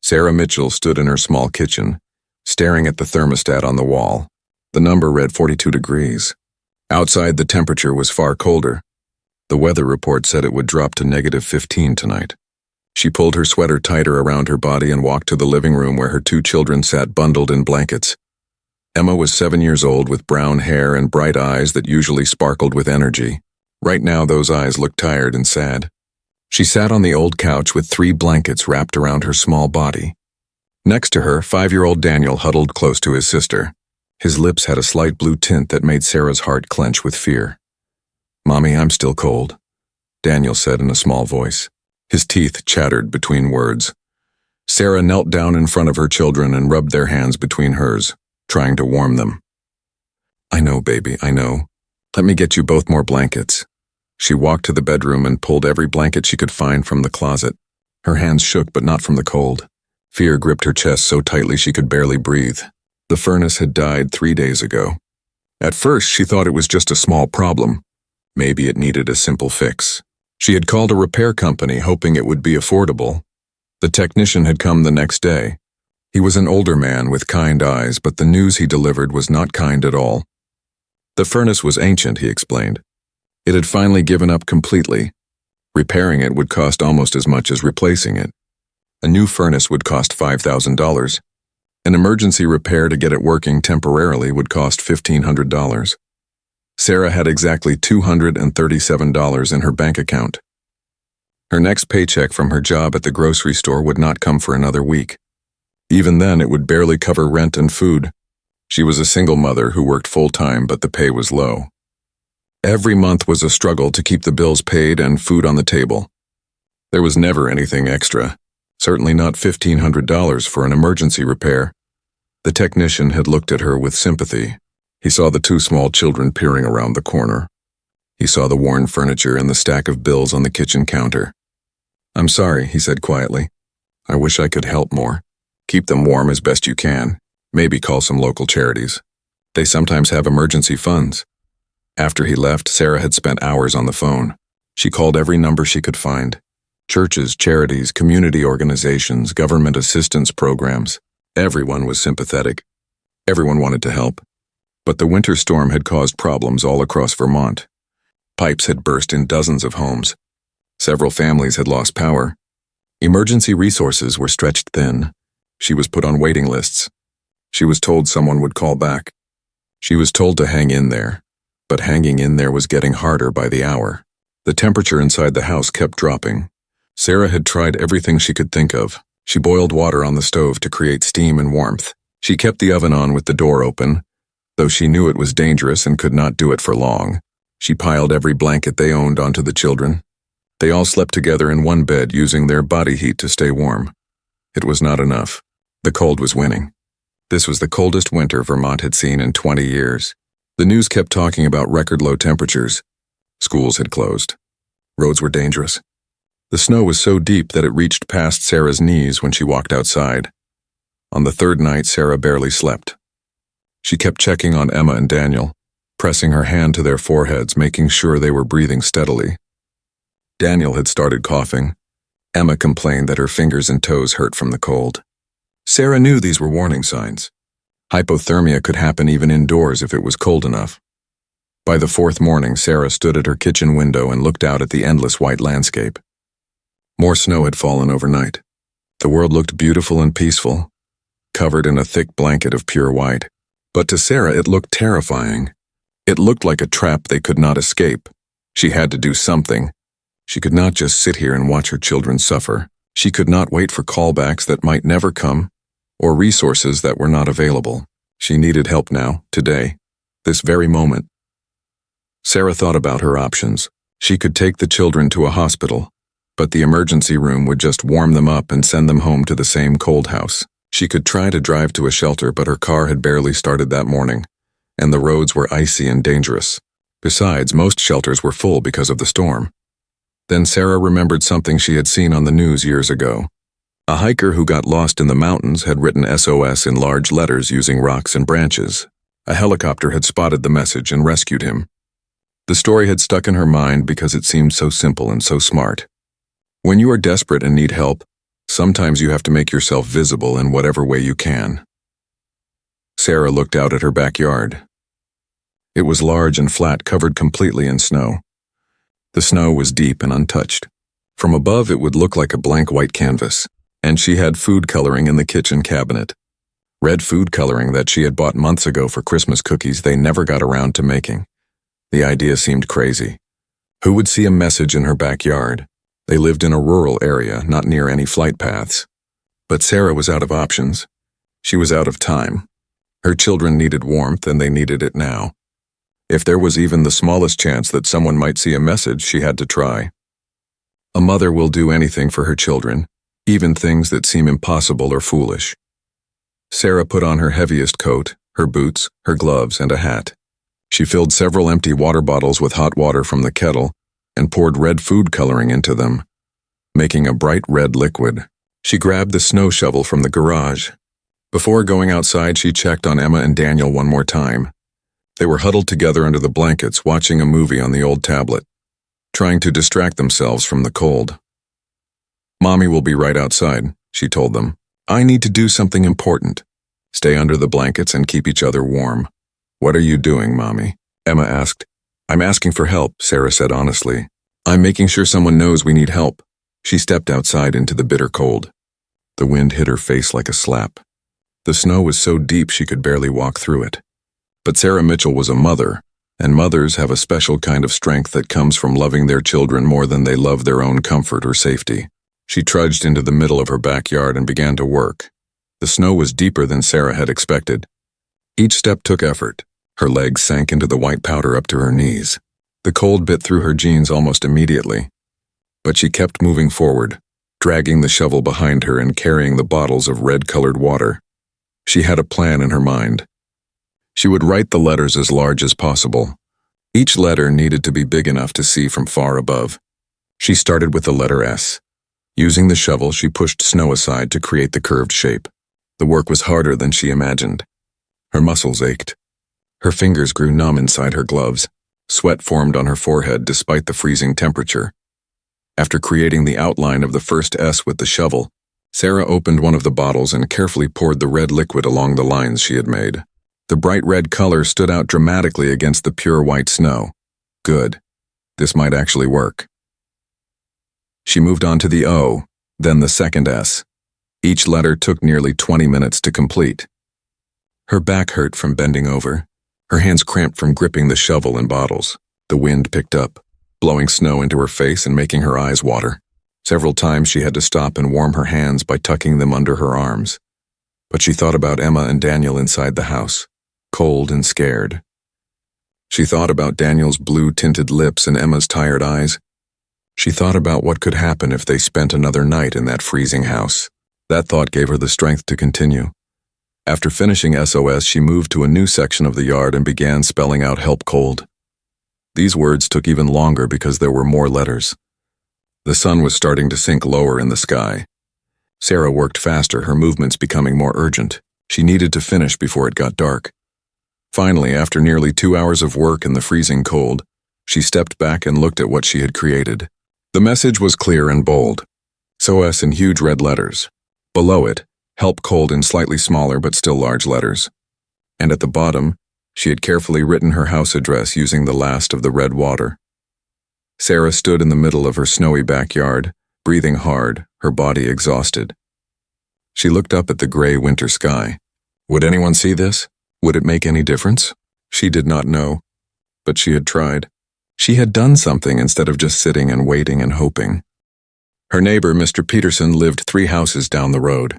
Sarah Mitchell stood in her small kitchen, staring at the thermostat on the wall. The number read 42 degrees. Outside, the temperature was far colder. The weather report said it would drop to -15 tonight. She pulled her sweater tighter around her body and walked to the living room where her 2 children sat bundled in blankets. Emma was 7 years old with brown hair and bright eyes that usually sparkled with energy. Right now, those eyes looked tired and sad. She sat on the old couch with 3 blankets wrapped around her small body. Next to her, 5-year-old Daniel huddled close to his sister. His lips had a slight blue tint that made Sarah's heart clench with fear. "Mommy, I'm still cold," Daniel said in a small voice. His teeth chattered between words. Sarah knelt down in front of her children and rubbed their hands between hers, trying to warm them. "I know, baby, I know. Let me get you both more blankets." She walked to the bedroom and pulled every blanket she could find from the closet. Her hands shook, but not from the cold. Fear gripped her chest so tightly she could barely breathe. The furnace had died 3 days ago. At first, she thought it was just a small problem. Maybe it needed a simple fix. She had called a repair company, hoping it would be affordable. The technician had come the next day. He was an older man with kind eyes, but the news he delivered was not kind at all. The furnace was ancient, he explained. It had finally given up completely. Repairing it would cost almost as much as replacing it. A new furnace would cost $5,000. An emergency repair to get it working temporarily would cost $1,500. Sarah had exactly $237 in her bank account. Her next paycheck from her job at the grocery store would not come for another week. Even then, it would barely cover rent and food. She was a single mother who worked full-time, but the pay was low. Every month was a struggle to keep the bills paid and food on the table. There was never anything extra, certainly not $1,500 for an emergency repair. The technician had looked at her with sympathy. He saw the 2 small children peering around the corner. He saw the worn furniture and the stack of bills on the kitchen counter. "I'm sorry," he said quietly. "I wish I could help more. Keep them warm as best you can. Maybe call some local charities. They sometimes have emergency funds." After he left, Sarah had spent hours on the phone. She called every number she could find. Churches, charities, community organizations, government assistance programs. Everyone was sympathetic. Everyone wanted to help. But the winter storm had caused problems all across Vermont. Pipes had burst in dozens of homes. Several families had lost power. Emergency resources were stretched thin. She was put on waiting lists. She was told someone would call back. She was told to hang in there. But hanging in there was getting harder by the hour. The temperature inside the house kept dropping. Sarah had tried everything she could think of. She boiled water on the stove to create steam and warmth. She kept the oven on with the door open, though she knew it was dangerous and could not do it for long. She piled every blanket they owned onto the children. They all slept together in one bed using their body heat to stay warm. It was not enough. The cold was winning. This was the coldest winter Vermont had seen in 20 years. The news kept talking about record-low temperatures. Schools had closed. Roads were dangerous. The snow was so deep that it reached past Sarah's knees when she walked outside. On the 3rd night, Sarah barely slept. She kept checking on Emma and Daniel, pressing her hand to their foreheads, making sure they were breathing steadily. Daniel had started coughing. Emma complained that her fingers and toes hurt from the cold. Sarah knew these were warning signs. Hypothermia could happen even indoors if it was cold enough. By the 4th morning, Sarah stood at her kitchen window and looked out at the endless white landscape. More snow had fallen overnight. The world looked beautiful and peaceful, covered in a thick blanket of pure white. But to Sarah, it looked terrifying. It looked like a trap they could not escape. She had to do something. She could not just sit here and watch her children suffer. She could not wait for callbacks that might never come, or resources that were not available. She needed help now, today, this very moment. Sarah thought about her options. She could take the children to a hospital, but the emergency room would just warm them up and send them home to the same cold house. She could try to drive to a shelter, but her car had barely started that morning, and the roads were icy and dangerous. Besides, most shelters were full because of the storm. Then Sarah remembered something she had seen on the news years ago. A hiker who got lost in the mountains had written SOS in large letters using rocks and branches. A helicopter had spotted the message and rescued him. The story had stuck in her mind because it seemed so simple and so smart. When you are desperate and need help, Sometimes you have to make yourself visible in whatever way you can. Sarah looked out at her backyard. It was large and flat, covered completely in snow. The snow was deep and untouched. From above, it would look like a blank white canvas, and she had food coloring in the kitchen cabinet. Red food coloring that she had bought months ago for Christmas cookies they never got around to making. The idea seemed crazy. Who would see a message in her backyard? They lived in a rural area, not near any flight paths. But Sarah was out of options. She was out of time. Her children needed warmth, and they needed it now. If there was even the smallest chance that someone might see a message, she had to try. A mother will do anything for her children, even things that seem impossible or foolish. Sarah put on her heaviest coat, her boots, her gloves, and a hat. She filled several empty water bottles with hot water from the kettle and poured red food coloring into them, making a bright red liquid. She grabbed the snow shovel from the garage. Before going outside, she checked on Emma and Daniel one more time. They were huddled together under the blankets, watching a movie on the old tablet, trying to distract themselves from the cold. "Mommy will be right outside," she told them. "I need to do something important. Stay under the blankets and keep each other warm." "What are you doing, Mommy?" Emma asked. "I'm asking for help," Sarah said honestly. "I'm making sure someone knows we need help." She stepped outside into the bitter cold. The wind hit her face like a slap. The snow was so deep she could barely walk through it. But Sarah Mitchell was a mother, and mothers have a special kind of strength that comes from loving their children more than they love their own comfort or safety. She trudged into the middle of her backyard and began to work. The snow was deeper than Sarah had expected. Each step took effort. Her legs sank into the white powder up to her knees. The cold bit through her jeans almost immediately. But she kept moving forward, dragging the shovel behind her and carrying the bottles of red-colored water. She had a plan in her mind. She would write the letters as large as possible. Each letter needed to be big enough to see from far above. She started with the letter S. Using the shovel, she pushed snow aside to create the curved shape. The work was harder than she imagined. Her muscles ached. Her fingers grew numb inside her gloves. Sweat formed on her forehead despite the freezing temperature. After creating the outline of the first S with the shovel, Sarah opened one of the bottles and carefully poured the red liquid along the lines she had made. The bright red color stood out dramatically against the pure white snow. Good. This might actually work. She moved on to the O, then the second S. Each letter took nearly 20 minutes to complete. Her back hurt from bending over. Her hands cramped from gripping the shovel and bottles. The wind picked up, blowing snow into her face and making her eyes water. Several times she had to stop and warm her hands by tucking them under her arms. But she thought about Emma and Daniel inside the house, cold and scared. She thought about Daniel's blue-tinted lips and Emma's tired eyes. She thought about what could happen if they spent another night in that freezing house. That thought gave her the strength to continue. After finishing SOS, she moved to a new section of the yard and began spelling out "help cold." These words took even longer because there were more letters. The sun was starting to sink lower in the sky. Sarah worked faster, her movements becoming more urgent. She needed to finish before it got dark. Finally, after nearly 2 hours of work in the freezing cold, she stepped back and looked at what she had created. The message was clear and bold. SOS in huge red letters. Below it, "help cold" in slightly smaller but still large letters. And at the bottom, she had carefully written her house address using the last of the red water. Sarah stood in the middle of her snowy backyard, breathing hard, her body exhausted. She looked up at the gray winter sky. Would anyone see this? Would it make any difference? She did not know, but she had tried. She had done something instead of just sitting and waiting and hoping. Her neighbor, Mr. Peterson, lived 3 houses down the road.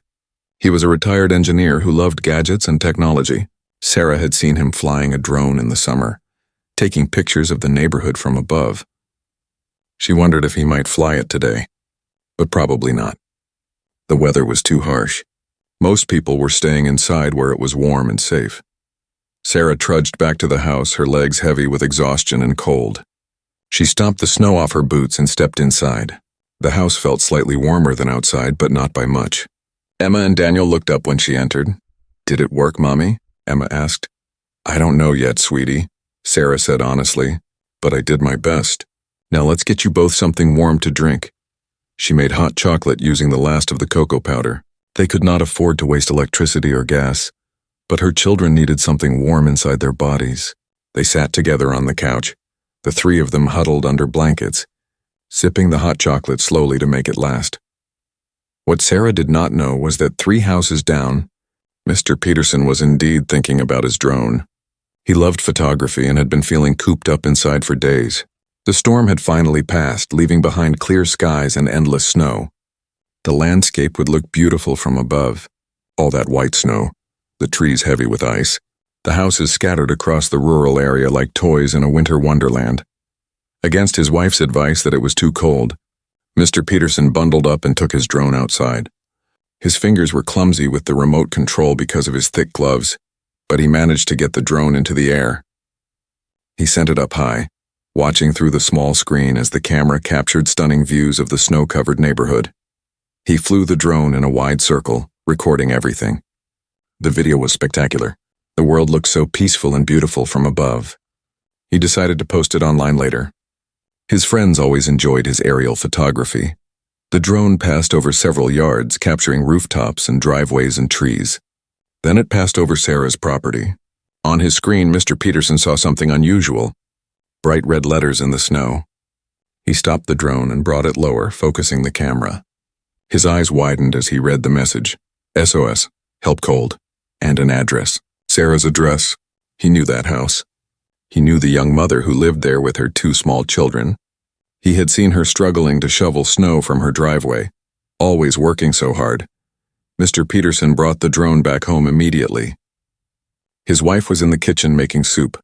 He was a retired engineer who loved gadgets and technology. Sarah had seen him flying a drone in the summer, taking pictures of the neighborhood from above. She wondered if he might fly it today, but probably not. The weather was too harsh. Most people were staying inside where it was warm and safe. Sarah trudged back to the house, her legs heavy with exhaustion and cold. She stomped the snow off her boots and stepped inside. The house felt slightly warmer than outside, but not by much. Emma and Daniel looked up when she entered. "Did it work, Mommy?" Emma asked. "I don't know yet, sweetie," Sarah said honestly, "but I did my best. Now let's get you both something warm to drink." She made hot chocolate using the last of the cocoa powder. They could not afford to waste electricity or gas, but her children needed something warm inside their bodies. They sat together on the couch, the three of them huddled under blankets, sipping the hot chocolate slowly to make it last. What Sarah did not know was that 3 houses down, Mr. Peterson was indeed thinking about his drone. He loved photography and had been feeling cooped up inside for days. The storm had finally passed, leaving behind clear skies and endless snow. The landscape would look beautiful from above. All that white snow, the trees heavy with ice, the houses scattered across the rural area like toys in a winter wonderland. Against his wife's advice that it was too cold, Mr. Peterson bundled up and took his drone outside. His fingers were clumsy with the remote control because of his thick gloves, but he managed to get the drone into the air. He sent it up high, watching through the small screen as the camera captured stunning views of the snow-covered neighborhood. He flew the drone in a wide circle, recording everything. The video was spectacular. The world looked so peaceful and beautiful from above. He decided to post it online later. His friends always enjoyed his aerial photography. The drone passed over several yards, capturing rooftops and driveways and trees. Then it passed over Sarah's property. On his screen, Mr. Peterson saw something unusual. Bright red letters in the snow. He stopped the drone and brought it lower, focusing the camera. His eyes widened as he read the message. SOS, help cold, and an address. Sarah's address. He knew that house. He knew the young mother who lived there with her 2 small children. He had seen her struggling to shovel snow from her driveway, always working so hard. Mr. Peterson brought the drone back home immediately. His wife was in the kitchen making soup.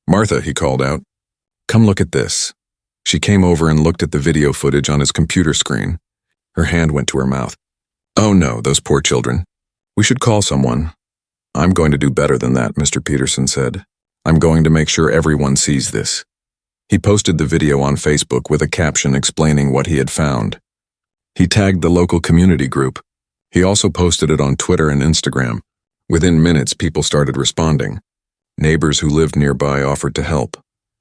"Martha," he called out, "come look at this." She came over and looked at the video footage on his computer screen. Her hand went to her mouth. "Oh no, those poor children. We should call someone." "I'm going to do better than that," Mr. Peterson said. "I'm going to make sure everyone sees this." He posted the video on Facebook with a caption explaining what he had found. He tagged the local community group. He also posted it on Twitter and Instagram. Within minutes, people started responding. Neighbors who lived nearby offered to help.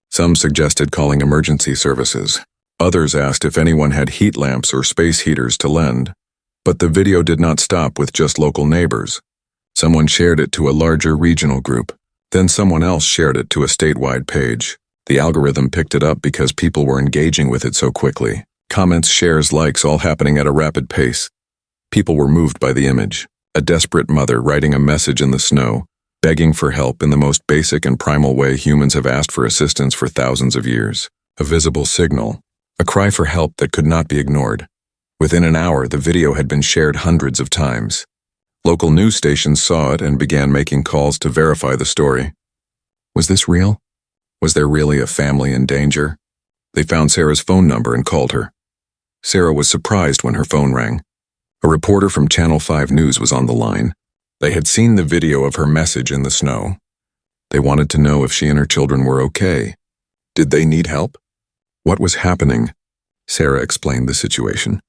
Some suggested calling emergency services. Others asked if anyone had heat lamps or space heaters to lend. But the video did not stop with just local neighbors. Someone shared it to a larger regional group. Then someone else shared it to a statewide page. The algorithm picked it up because people were engaging with it so quickly. Comments, shares, likes, all happening at a rapid pace. People were moved by the image. A desperate mother writing a message in the snow, begging for help in the most basic and primal way humans have asked for assistance for thousands of years. A visible signal. A cry for help that could not be ignored. Within an hour, the video had been shared hundreds of times. Local news stations saw it and began making calls to verify the story. Was this real? Was there really a family in danger? They found Sarah's phone number and called her. Sarah was surprised when her phone rang. A reporter from Channel 5 News was on the line. They had seen the video of her message in the snow. They wanted to know if she and her children were okay. Did they need help? What was happening? Sarah explained the situation.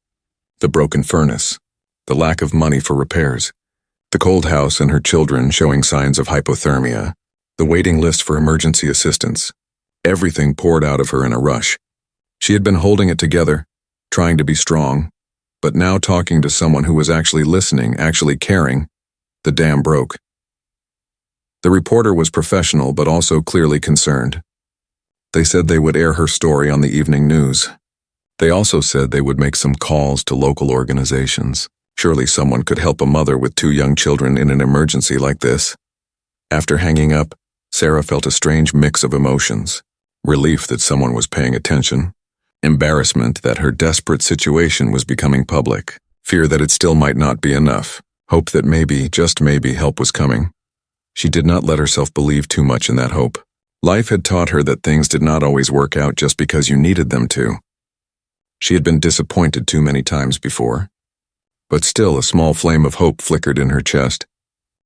The broken furnace. The lack of money for repairs. The cold house and her children showing signs of hypothermia. The waiting list for emergency assistance. Everything poured out of her in a rush. She had been holding it together, trying to be strong, but now talking to someone who was actually listening, actually caring, the dam broke. The reporter was professional but also clearly concerned. They said they would air her story on the evening news. They also said they would make some calls to local organizations. Surely someone could help a mother with 2 young children in an emergency like this. After hanging up, Sarah felt a strange mix of emotions. Relief that someone was paying attention. Embarrassment that her desperate situation was becoming public. Fear that it still might not be enough. Hope that maybe, just maybe, help was coming. She did not let herself believe too much in that hope. Life had taught her that things did not always work out just because you needed them to. She had been disappointed too many times before. But still a small flame of hope flickered in her chest.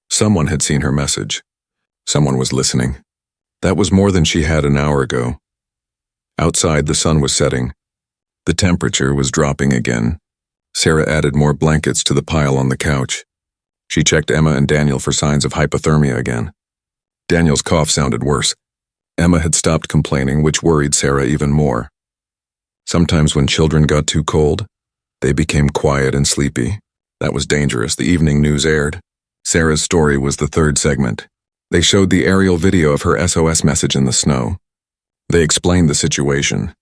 Someone had seen her message. Someone was listening. That was more than she had an hour ago. Outside, the sun was setting. The temperature was dropping again. Sarah added more blankets to the pile on the couch. She checked Emma and Daniel for signs of hypothermia again. Daniel's cough sounded worse. Emma had stopped complaining, which worried Sarah even more. Sometimes when children got too cold, They became quiet and sleepy. That was dangerous. The evening news aired. Sarah's story was the third segment. They showed the aerial video of her SOS message in the snow. They explained the situation.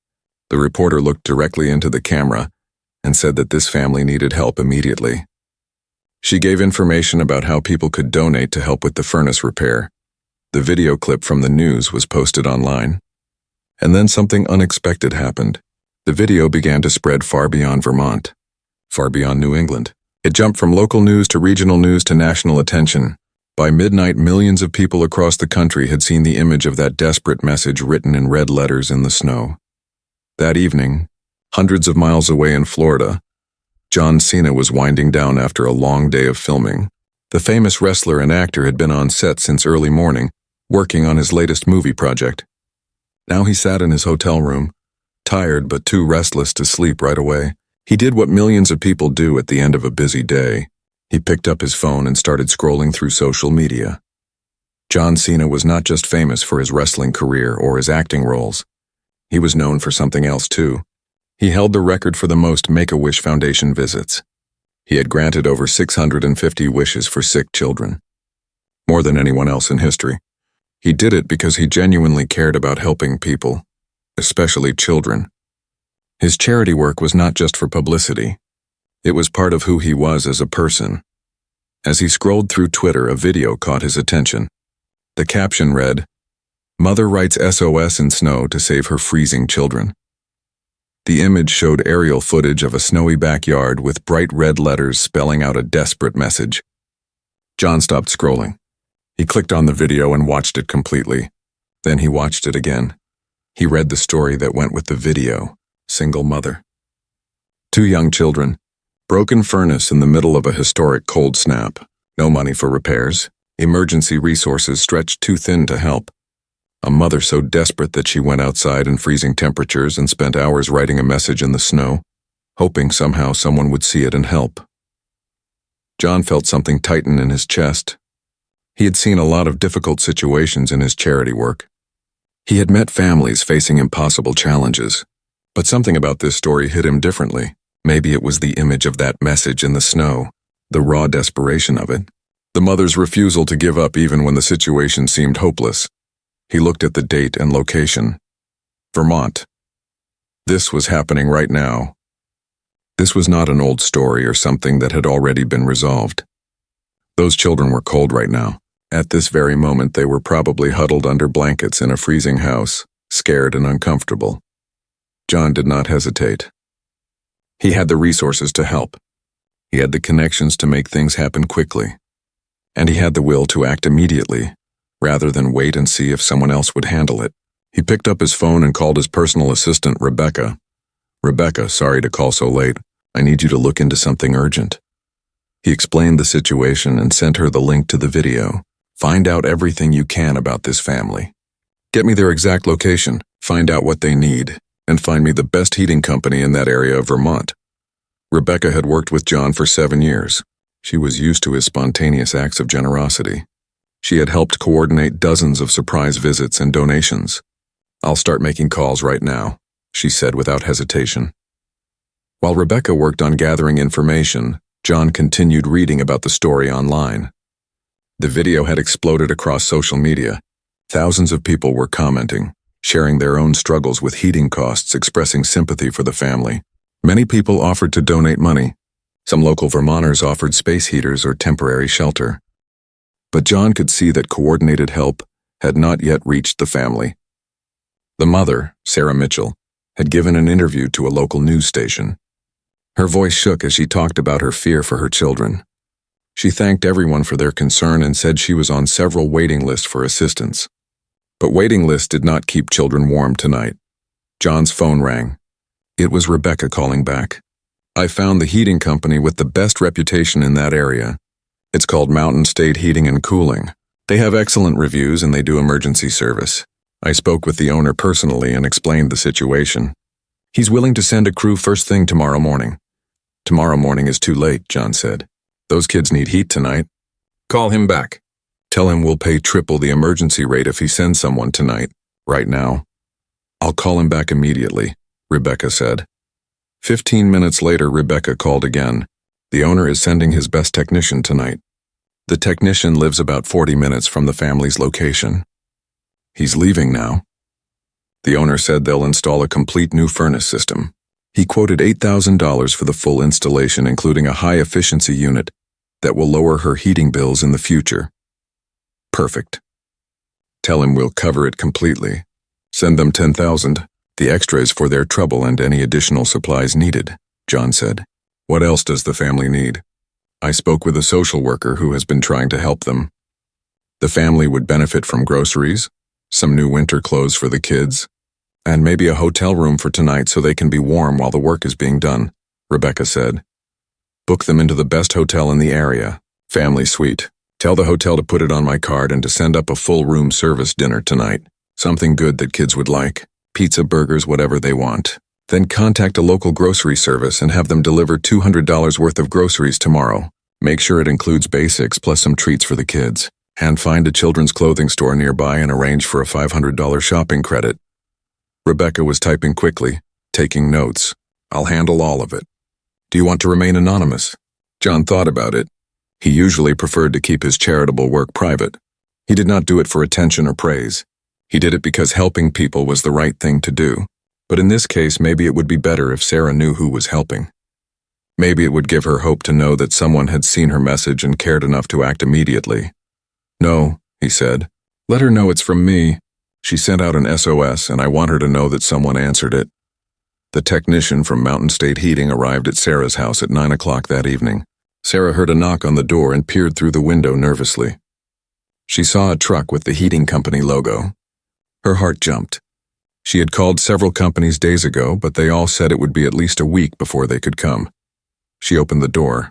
The reporter looked directly into the camera and said that this family needed help immediately. She gave information about how people could donate to help with the furnace repair. The video clip from the news was posted online. And then something unexpected happened. The video began to spread far beyond Vermont, far beyond New England. It jumped from local news to regional news to national attention. By midnight, millions of people across the country had seen the image of that desperate message written in red letters in the snow. That evening, hundreds of miles away in Florida, Cena was winding down after a long day of filming. The famous wrestler and actor had been on set since early morning, working on his latest movie project. Now he sat in his hotel room, tired but too restless to sleep right away. He did what millions of people do at the end of a busy day. He picked up his phone and started scrolling through social media. Cena was not just famous for his wrestling career or his acting roles. He was known for something else too. He held the record for the most Make-A-Wish Foundation visits. He had granted over 650 wishes for sick children. More than anyone else in history. He did it because he genuinely cared about helping people, especially children. His charity work was not just for publicity. It was part of who he was as a person. As he scrolled through Twitter, a video caught his attention. The caption read, "Mother writes SOS in snow to save her freezing children." The image showed aerial footage of a snowy backyard with bright red letters spelling out a desperate message. John stopped scrolling. He clicked on the video and watched it completely. Then he watched it again. He read the story that went with the video. Single mother. 2 young children. Broken furnace in the middle of a historic cold snap. No money for repairs. Emergency resources stretched too thin to help. A mother so desperate that she went outside in freezing temperatures and spent hours writing a message in the snow, hoping somehow someone would see it and help. John felt something tighten in his chest. He had seen a lot of difficult situations in his charity work. He had met families facing impossible challenges. But something about this story hit him differently. Maybe it was the image of that message in the snow, the raw desperation of it. The mother's refusal to give up even when the situation seemed hopeless. He looked at the date and location. Vermont. This was happening right now. This was not an old story or something that had already been resolved. Those children were cold right now. At this very moment, they were probably huddled under blankets in a freezing house, scared and uncomfortable. John did not hesitate. He had the resources to help. He had the connections to make things happen quickly. And he had the will to act immediately, rather than wait and see if someone else would handle it. He picked up his phone and called his personal assistant, Rebecca. "Rebecca, sorry to call so late. I need you to look into something urgent." He explained the situation and sent her the link to the video. "Find out everything you can about this family. Get me their exact location, find out what they need, and find me the best heating company in that area of Vermont." Rebecca had worked with John for 7 years. She was used to his spontaneous acts of generosity. She had helped coordinate dozens of surprise visits and donations. "I'll start making calls right now," she said without hesitation. While Rebecca worked on gathering information, John continued reading about the story online. The video had exploded across social media. Thousands of people were commenting, sharing their own struggles with heating costs, expressing sympathy for the family. Many people offered to donate money. Some local Vermonters offered space heaters or temporary shelter. But John could see that coordinated help had not yet reached the family. The mother, Sarah Mitchell, had given an interview to a local news station. Her voice shook as she talked about her fear for her children. She thanked everyone for their concern and said she was on several waiting lists for assistance. But waiting lists did not keep children warm tonight. John's phone rang. It was Rebecca calling back. "I found the heating company with the best reputation in that area. It's called Mountain State Heating and Cooling. They have excellent reviews and they do emergency service. I spoke with the owner personally and explained the situation. He's willing to send a crew first thing tomorrow morning." "Tomorrow morning is too late," John said. "Those kids need heat tonight. Call him back. Tell him we'll pay triple the emergency rate if he sends someone tonight, right now." "I'll call him back immediately," Rebecca said. 15 minutes later, Rebecca called again. The owner is sending his best technician tonight. The technician lives about 40 minutes from the family's location. He's leaving now. The owner said they'll install a complete new furnace system. He quoted $8,000 for the full installation, including a high-efficiency unit that will lower her heating bills in the future. Perfect. Tell him we'll cover it completely. Send them $10,000. The extra is for their trouble and any additional supplies needed, John said. What else does the family need? I spoke with a social worker who has been trying to help them. The family would benefit from groceries, some new winter clothes for the kids, and maybe a hotel room for tonight so they can be warm while the work is being done, Rebecca said. Book them into the best hotel in the area, family suite. Tell the hotel to put it on my card and to send up a full room service dinner tonight. Something good that kids would like. Pizza, burgers, whatever they want. Then contact a local grocery service and have them deliver $200 worth of groceries tomorrow. Make sure it includes basics plus some treats for the kids. And find a children's clothing store nearby and arrange for a $500 shopping credit. Rebecca was typing quickly, taking notes. I'll handle all of it. Do you want to remain anonymous? John thought about it. He usually preferred to keep his charitable work private. He did not do it for attention or praise. He did it because helping people was the right thing to do. But in this case, maybe it would be better if Sarah knew who was helping. Maybe it would give her hope to know that someone had seen her message and cared enough to act immediately. No, he said. Let her know it's from me. She sent out an SOS, and I want her to know that someone answered it. The technician from Mountain State Heating arrived at Sarah's house at 9 o'clock that evening. Sarah heard a knock on the door and peered through the window nervously. She saw a truck with the heating company logo. Her heart jumped. She had called several companies days ago, but they all said it would be at least a week before they could come. She opened the door.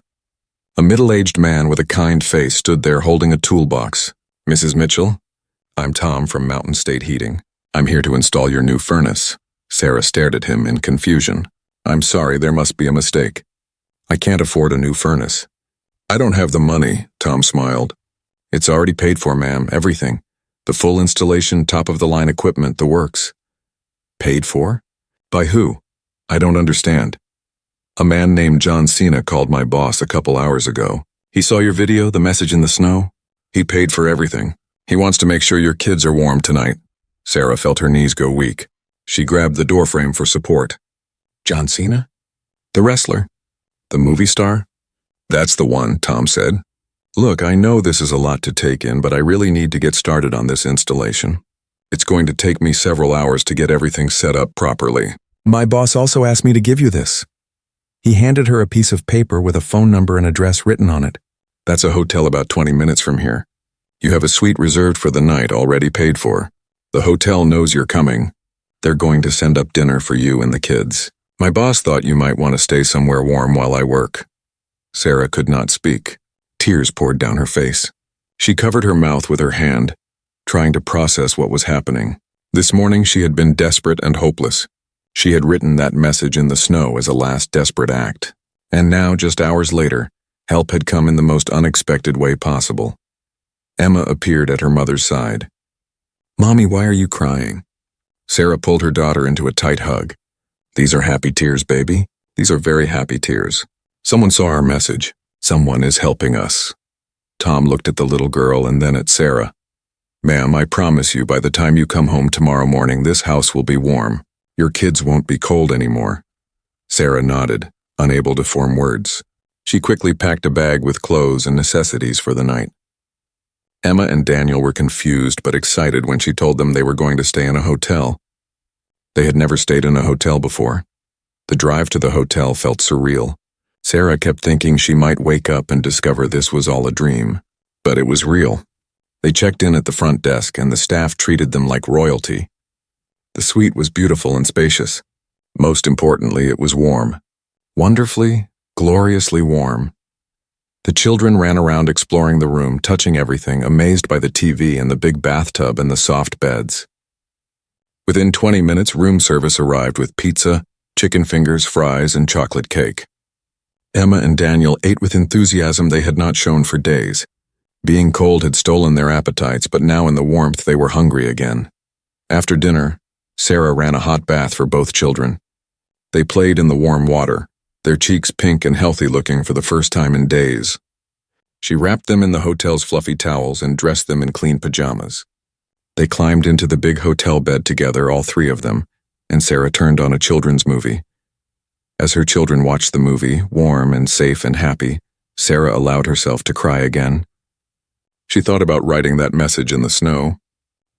A middle-aged man with a kind face stood there holding a toolbox. Mrs. Mitchell? I'm Tom from Mountain State Heating. I'm here to install your new furnace. Sarah stared at him in confusion. I'm sorry, there must be a mistake. I can't afford a new furnace. I don't have the money, Tom smiled. It's already paid for, ma'am, everything. The full installation, top-of-the-line equipment, the works. Paid for? By who? I don't understand. A man named John Cena called my boss a couple hours ago. He saw your video, the message in the snow? He paid for everything. He wants to make sure your kids are warm tonight. Sarah felt her knees go weak. She grabbed the doorframe for support. John Cena? The wrestler? The movie star? That's the one, Tom said. Look, I know this is a lot to take in, but I really need to get started on this installation. It's going to take me several hours to get everything set up properly. My boss also asked me to give you this. He handed her a piece of paper with a phone number and address written on it. That's a hotel about 20 minutes from here. You have a suite reserved for the night, already paid for. The hotel knows you're coming. They're going to send up dinner for you and the kids. My boss thought you might want to stay somewhere warm while I work. Sarah could not speak. Tears poured down her face. She covered her mouth with her hand, trying to process what was happening. This morning she had been desperate and hopeless. She had written that message in the snow as a last desperate act. And now, just hours later, help had come in the most unexpected way possible. Emma appeared at her mother's side. Mommy, why are you crying? Sarah pulled her daughter into a tight hug. These are happy tears, baby. These are very happy tears. Someone saw our message. Someone is helping us. Tom looked at the little girl and then at Sarah. Ma'am, I promise you by the time you come home tomorrow morning, this house will be warm. Your kids won't be cold anymore. Sarah nodded, unable to form words. She quickly packed a bag with clothes and necessities for the night. Emma and Daniel were confused but excited when she told them they were going to stay in a hotel. They had never stayed in a hotel before. The drive to the hotel felt surreal. Sarah kept thinking she might wake up and discover this was all a dream. But it was real. They checked in at the front desk and the staff treated them like royalty. The suite was beautiful and spacious. Most importantly, it was warm. Wonderfully, gloriously warm. The children ran around exploring the room, touching everything, amazed by the TV and the big bathtub and the soft beds. Within 20 minutes, room service arrived with pizza, chicken fingers, fries, and chocolate cake. Emma and Daniel ate with enthusiasm they had not shown for days. Being cold had stolen their appetites, but now in the warmth they were hungry again. After dinner, Sarah ran a hot bath for both children. They played in the warm water, their cheeks pink and healthy looking for the first time in days. She wrapped them in the hotel's fluffy towels and dressed them in clean pajamas. They climbed into the big hotel bed together, all three of them, and Sarah turned on a children's movie. As her children watched the movie, warm and safe and happy, Sarah allowed herself to cry again. She thought about writing that message in the snow.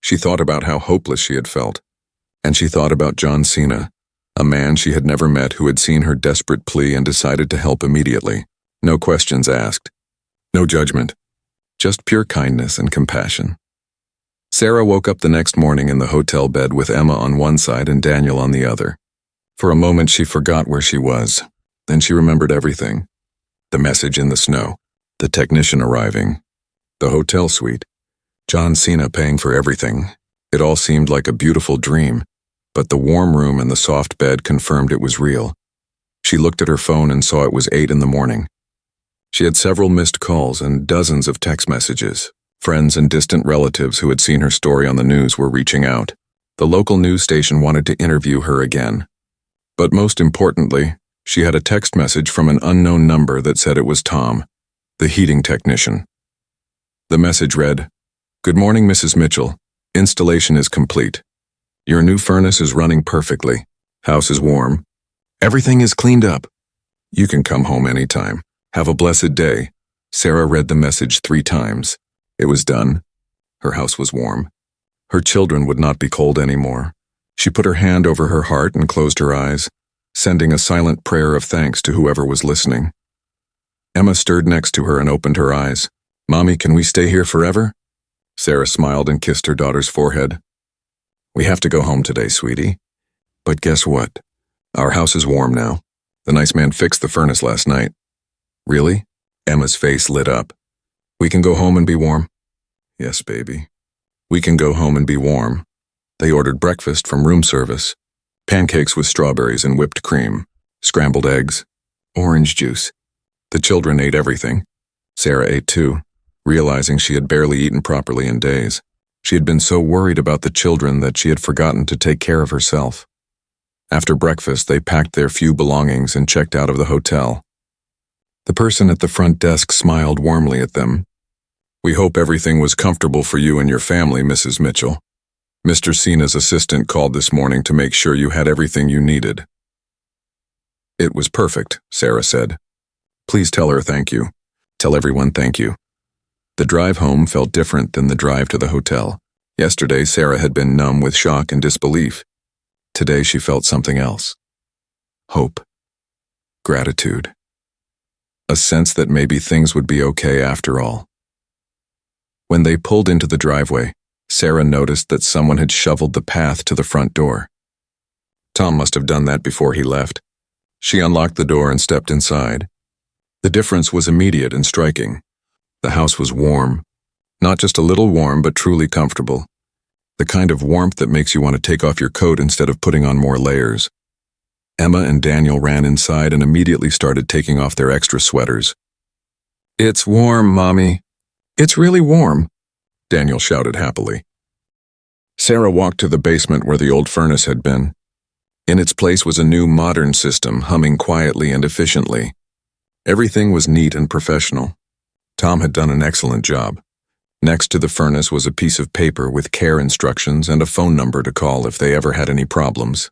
She thought about how hopeless she had felt. And she thought about John Cena, a man she had never met who had seen her desperate plea and decided to help immediately. No questions asked. No judgment. Just pure kindness and compassion. Sarah woke up the next morning in the hotel bed with Emma on one side and Daniel on the other. For a moment she forgot where she was. Then she remembered everything. The message in the snow, the technician arriving, the hotel suite, John Cena paying for everything. It all seemed like a beautiful dream, but the warm room and the soft bed confirmed it was real. She looked at her phone and saw it was 8 in the morning. She had several missed calls and dozens of text messages. Friends and distant relatives who had seen her story on the news were reaching out. The local news station wanted to interview her again. But most importantly, she had a text message from an unknown number that said it was Tom, the heating technician. The message read, "Good morning, Mrs. Mitchell. Installation is complete. Your new furnace is running perfectly. House is warm. Everything is cleaned up. You can come home anytime. Have a blessed day." Sarah read the message 3 times. It was done. Her house was warm. Her children would not be cold anymore. She put her hand over her heart and closed her eyes, sending a silent prayer of thanks to whoever was listening. Emma stirred next to her and opened her eyes. "Mommy, can we stay here forever?" Sarah smiled and kissed her daughter's forehead. "We have to go home today, sweetie. But guess what? Our house is warm now. The nice man fixed the furnace last night." "Really?" Emma's face lit up. "We can go home and be warm?" "Yes, baby. We can go home and be warm." They ordered breakfast from room service. Pancakes with strawberries and whipped cream, scrambled eggs, orange juice. The children ate everything. Sarah ate too, realizing she had barely eaten properly in days. She had been so worried about the children that she had forgotten to take care of herself. After breakfast, they packed their few belongings and checked out of the hotel. The person at the front desk smiled warmly at them. "We hope everything was comfortable for you and your family, Mrs. Mitchell. Mr. Cena's assistant called this morning to make sure you had everything you needed." "It was perfect," Sarah said. "Please tell her thank you. Tell everyone thank you." The drive home felt different than the drive to the hotel. Yesterday, Sarah had been numb with shock and disbelief. Today, she felt something else. Hope. Gratitude. A sense that maybe things would be okay after all. When they pulled into the driveway, Sarah noticed that someone had shoveled the path to the front door. Tom must have done that before he left. She unlocked the door and stepped inside. The difference was immediate and striking. The house was warm. Not just a little warm, but truly comfortable. The kind of warmth that makes you want to take off your coat instead of putting on more layers. Emma and Daniel ran inside and immediately started taking off their extra sweaters. "It's warm, Mommy. It's really warm," Daniel shouted happily. Sarah walked to the basement where the old furnace had been. In its place was a new modern system humming quietly and efficiently. Everything was neat and professional. Tom had done an excellent job. Next to the furnace was a piece of paper with care instructions and a phone number to call if they ever had any problems.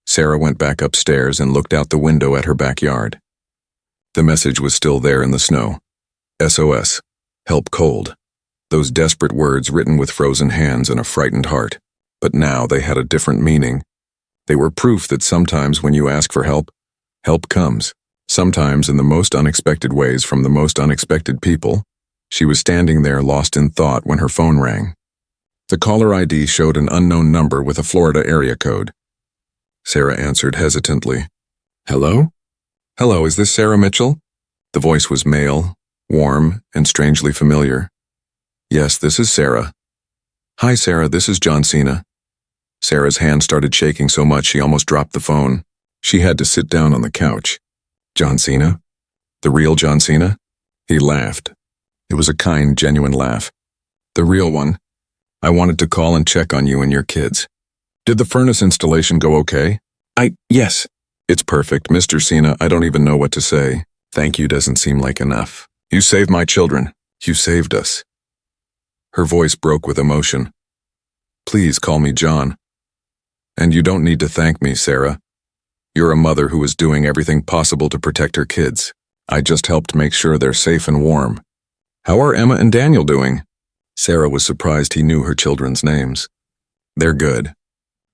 Sarah went back upstairs and looked out the window at her backyard. The message was still there in the snow. SOS. Help cold. Those desperate words written with frozen hands and a frightened heart. But now they had a different meaning. They were proof that sometimes when you ask for help, help comes. Sometimes in the most unexpected ways from the most unexpected people. She was standing there lost in thought when her phone rang. The caller ID showed an unknown number with a Florida area code. Sarah answered hesitantly. "Hello? Hello, is this Sarah Mitchell?" The voice was male, warm, and strangely familiar. "Yes, this is Sarah." "Hi, Sarah, this is John Cena." Sarah's hand started shaking so much she almost dropped the phone. She had to sit down on the couch. "John Cena? The real John Cena?" He laughed. It was a kind, genuine laugh. "The real one. I wanted to call and check on you and your kids. Did the furnace installation go okay?" Yes. It's perfect, Mr. Cena. I don't even know what to say. Thank you doesn't seem like enough. You saved my children. You saved us. Her voice broke with emotion. Please call me John. And you don't need to thank me, Sarah. You're a mother who is doing everything possible to protect her kids. I just helped make sure they're safe and warm. How are Emma and Daniel doing? Sarah was surprised he knew her children's names. They're good.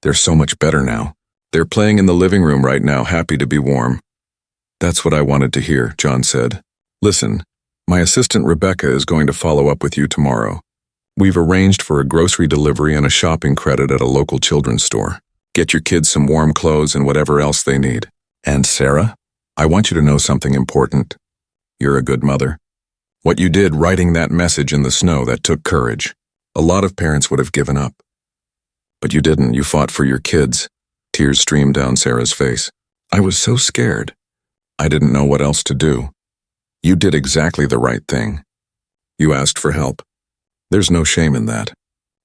They're so much better now. They're playing in the living room right now, happy to be warm. That's what I wanted to hear, John said. Listen, my assistant Rebecca is going to follow up with you tomorrow. We've arranged for a grocery delivery and a shopping credit at a local children's store. Get your kids some warm clothes and whatever else they need. And Sarah, I want you to know something important. You're a good mother. What you did writing that message in the snow, that took courage. A lot of parents would have given up. But you didn't. You fought for your kids. Tears streamed down Sarah's face. I was so scared. I didn't know what else to do. You did exactly the right thing. You asked for help. There's no shame in that.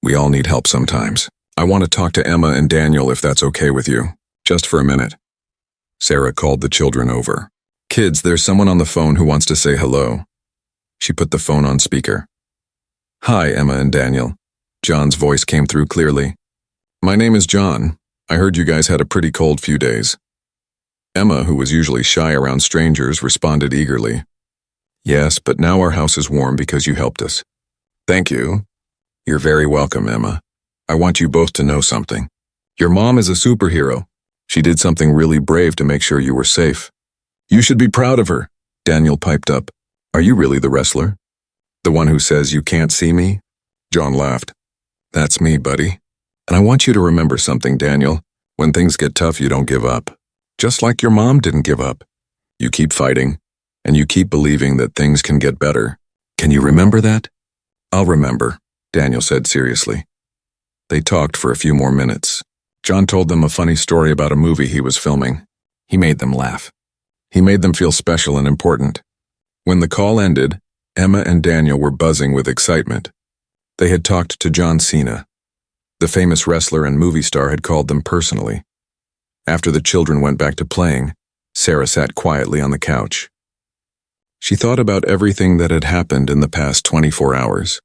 We all need help sometimes. I want to talk to Emma and Daniel if that's okay with you. Just for a minute. Sarah called the children over. Kids, there's someone on the phone who wants to say hello. She put the phone on speaker. Hi, Emma and Daniel. John's voice came through clearly. My name is John. I heard you guys had a pretty cold few days. Emma, who was usually shy around strangers, responded eagerly. Yes, but now our house is warm because you helped us. Thank you. You're very welcome, Emma. I want you both to know something. Your mom is a superhero. She did something really brave to make sure you were safe. You should be proud of her, Daniel piped up. Are you really the wrestler? The one who says you can't see me? John laughed. That's me, buddy. And I want you to remember something, Daniel. When things get tough, you don't give up. Just like your mom didn't give up. You keep fighting, and you keep believing that things can get better. Can you remember that? I'll remember, Daniel said seriously. They talked for a few more minutes. John told them a funny story about a movie he was filming. He made them laugh. He made them feel special and important. When the call ended, Emma and Daniel were buzzing with excitement. They had talked to John Cena. The famous wrestler and movie star had called them personally. After the children went back to playing, Sarah sat quietly on the couch. She thought about everything that had happened in the past 24 hours.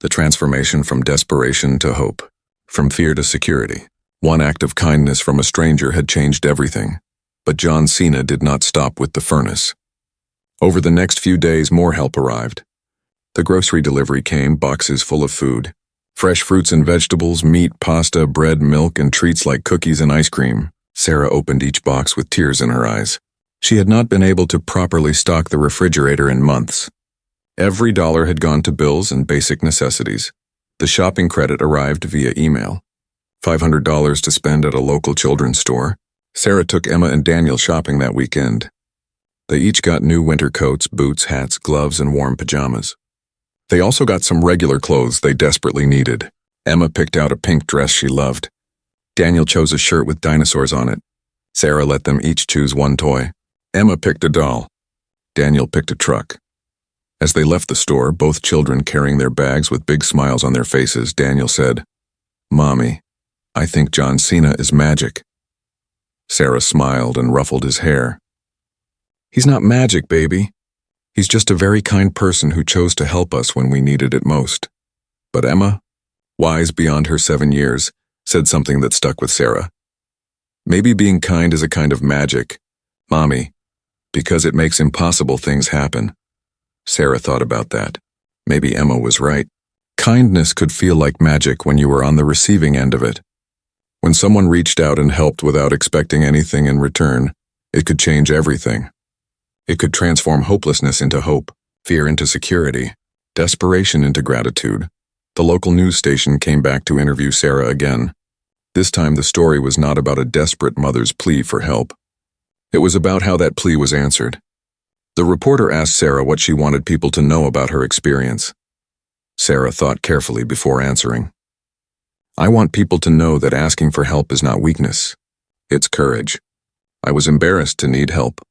The transformation from desperation to hope, from fear to security. One act of kindness from a stranger had changed everything. But John Cena did not stop with the furnace. Over the next few days, more help arrived. The grocery delivery came, boxes full of food. Fresh fruits and vegetables, meat, pasta, bread, milk, and treats like cookies and ice cream. Sarah opened each box with tears in her eyes. She had not been able to properly stock the refrigerator in months. Every dollar had gone to bills and basic necessities. The shopping credit arrived via email. $500 to spend at a local children's store. Sarah took Emma and Daniel shopping that weekend. They each got new winter coats, boots, hats, gloves, and warm pajamas. They also got some regular clothes they desperately needed. Emma picked out a pink dress she loved. Daniel chose a shirt with dinosaurs on it. Sarah let them each choose one toy. Emma picked a doll. Daniel picked a truck. As they left the store, both children carrying their bags with big smiles on their faces, Daniel said, Mommy, I think John Cena is magic. Sarah smiled and ruffled his hair. He's not magic, baby. He's just a very kind person who chose to help us when we needed it most. But Emma, wise beyond her 7 years, said something that stuck with Sarah. Maybe being kind is a kind of magic, Mommy, because it makes impossible things happen. Sarah thought about that. Maybe Emma was right. Kindness could feel like magic when you were on the receiving end of it. When someone reached out and helped without expecting anything in return, it could change everything. It could transform hopelessness into hope, fear into security, desperation into gratitude. The local news station came back to interview Sarah again. This time the story was not about a desperate mother's plea for help. It was about how that plea was answered. The reporter asked Sarah what she wanted people to know about her experience. Sarah thought carefully before answering. I want people to know that asking for help is not weakness. It's courage. I was embarrassed to need help.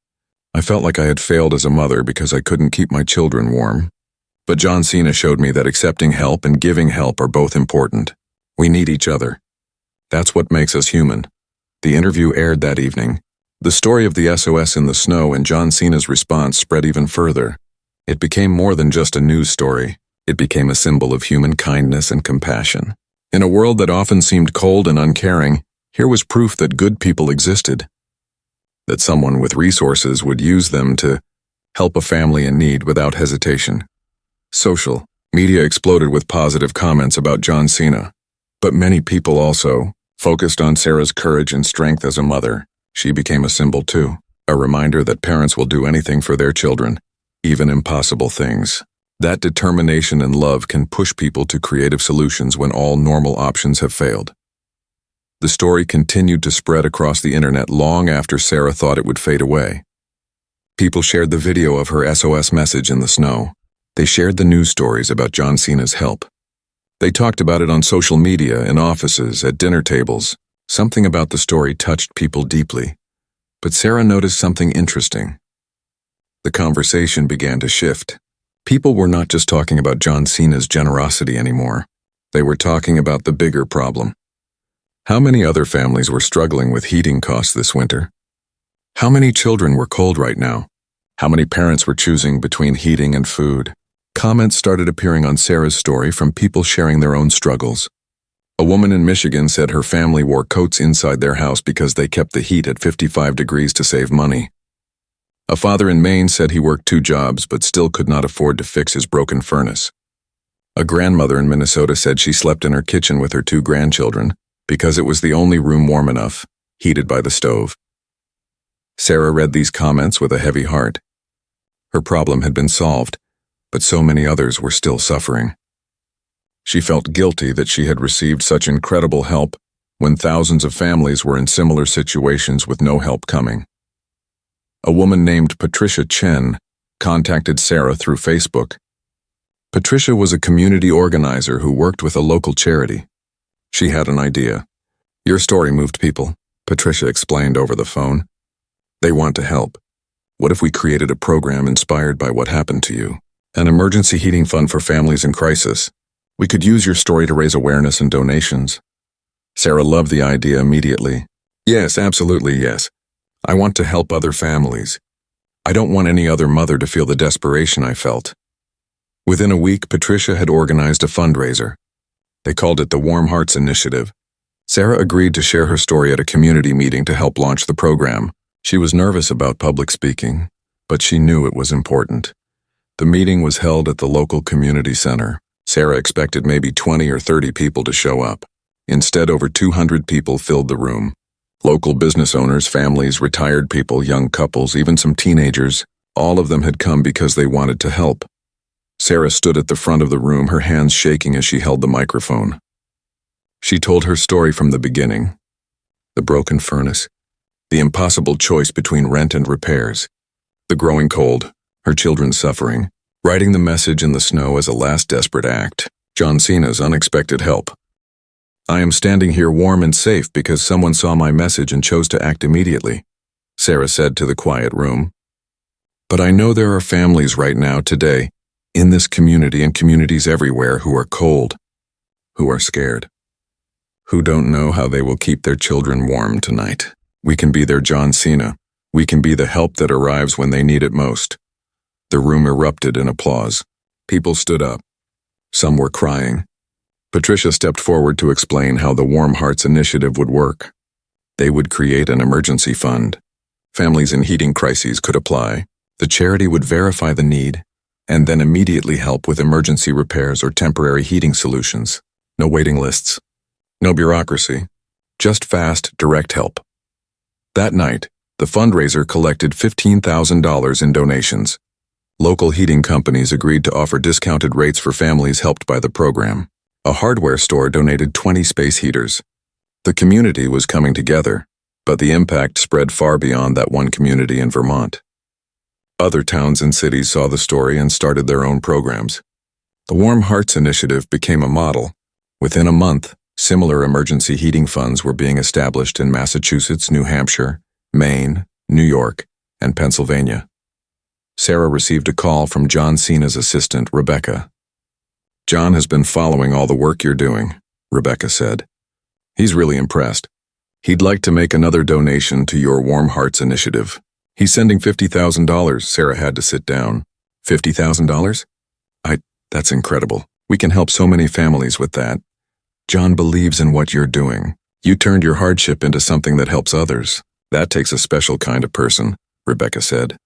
I felt like I had failed as a mother because I couldn't keep my children warm. But John Cena showed me that accepting help and giving help are both important. We need each other. That's what makes us human. The interview aired that evening. The story of the SOS in the snow and John Cena's response spread even further. It became more than just a news story. It became a symbol of human kindness and compassion. In a world that often seemed cold and uncaring, here was proof that good people existed, that someone with resources would use them to help a family in need without hesitation. Social media exploded with positive comments about John Cena, but many people also focused on Sarah's courage and strength as a mother. She became a symbol too, a reminder that parents will do anything for their children, even impossible things. That determination and love can push people to creative solutions when all normal options have failed. The story continued to spread across the internet long after Sarah thought it would fade away. People shared the video of her SOS message in the snow. They shared the news stories about John Cena's help. They talked about it on social media, in offices, at dinner tables. Something about the story touched people deeply. But Sarah noticed something interesting. The conversation began to shift. People were not just talking about John Cena's generosity anymore. They were talking about the bigger problem. How many other families were struggling with heating costs this winter? How many children were cold right now? How many parents were choosing between heating and food? Comments started appearing on Sarah's story from people sharing their own struggles. A woman in Michigan said her family wore coats inside their house because they kept the heat at 55 degrees to save money. A father in Maine said he worked 2 jobs but still could not afford to fix his broken furnace. A grandmother in Minnesota said she slept in her kitchen with her 2 grandchildren because it was the only room warm enough, heated by the stove. Sarah read these comments with a heavy heart. Her problem had been solved, but so many others were still suffering. She felt guilty that she had received such incredible help when thousands of families were in similar situations with no help coming. A woman named Patricia Chen contacted Sarah through Facebook. Patricia was a community organizer who worked with a local charity. She had an idea. "Your story moved people," Patricia explained over the phone. "They want to help. What if we created a program inspired by what happened to you? An emergency heating fund for families in crisis. We could use your story to raise awareness and donations." Sarah loved the idea immediately. "Yes, absolutely yes. I want to help other families. I don't want any other mother to feel the desperation I felt." Within a week, Patricia had organized a fundraiser. They called it the Warm Hearts Initiative. Sarah agreed to share her story at a community meeting to help launch the program. She was nervous about public speaking, but she knew it was important. The meeting was held at the local community center. Sarah expected maybe 20 or 30 people to show up. Instead, over 200 people filled the room. Local business owners, families, retired people, young couples, even some teenagers, all of them had come because they wanted to help. Sarah stood at the front of the room, her hands shaking as she held the microphone. She told her story from the beginning. The broken furnace, the impossible choice between rent and repairs, the growing cold, her children suffering, writing the message in the snow as a last desperate act, John Cena's unexpected help. "I am standing here warm and safe because someone saw my message and chose to act immediately," Sarah said to the quiet room. "But I know there are families right now today, in this community and communities everywhere, who are cold, who are scared, who don't know how they will keep their children warm tonight. We can be their John Cena. We can be the help that arrives when they need it most." The room erupted in applause. People stood up. Some were crying. Patricia stepped forward to explain how the Warm Hearts Initiative would work. They would create an emergency fund. Families in heating crises could apply. The charity would verify the need, and then immediately help with emergency repairs or temporary heating solutions. No waiting lists. No bureaucracy. Just fast, direct help. That night, the fundraiser collected $15,000 in donations. Local heating companies agreed to offer discounted rates for families helped by the program. A hardware store donated 20 space heaters. The community was coming together, but the impact spread far beyond that one community in Vermont. Other towns and cities saw the story and started their own programs. The Warm Hearts Initiative became a model. Within a month, similar emergency heating funds were being established in Massachusetts, New Hampshire, Maine, New York, and Pennsylvania. Sarah received a call from John Cena's assistant, Rebecca. "John has been following all the work you're doing," Rebecca said. "He's really impressed. He'd like to make another donation to your Warm Hearts initiative. He's sending $50,000. Sarah had to sit down. $50,000? That's incredible. We can help so many families with that. John believes in what you're doing. You turned your hardship into something that helps others. That takes a special kind of person, Rebecca said.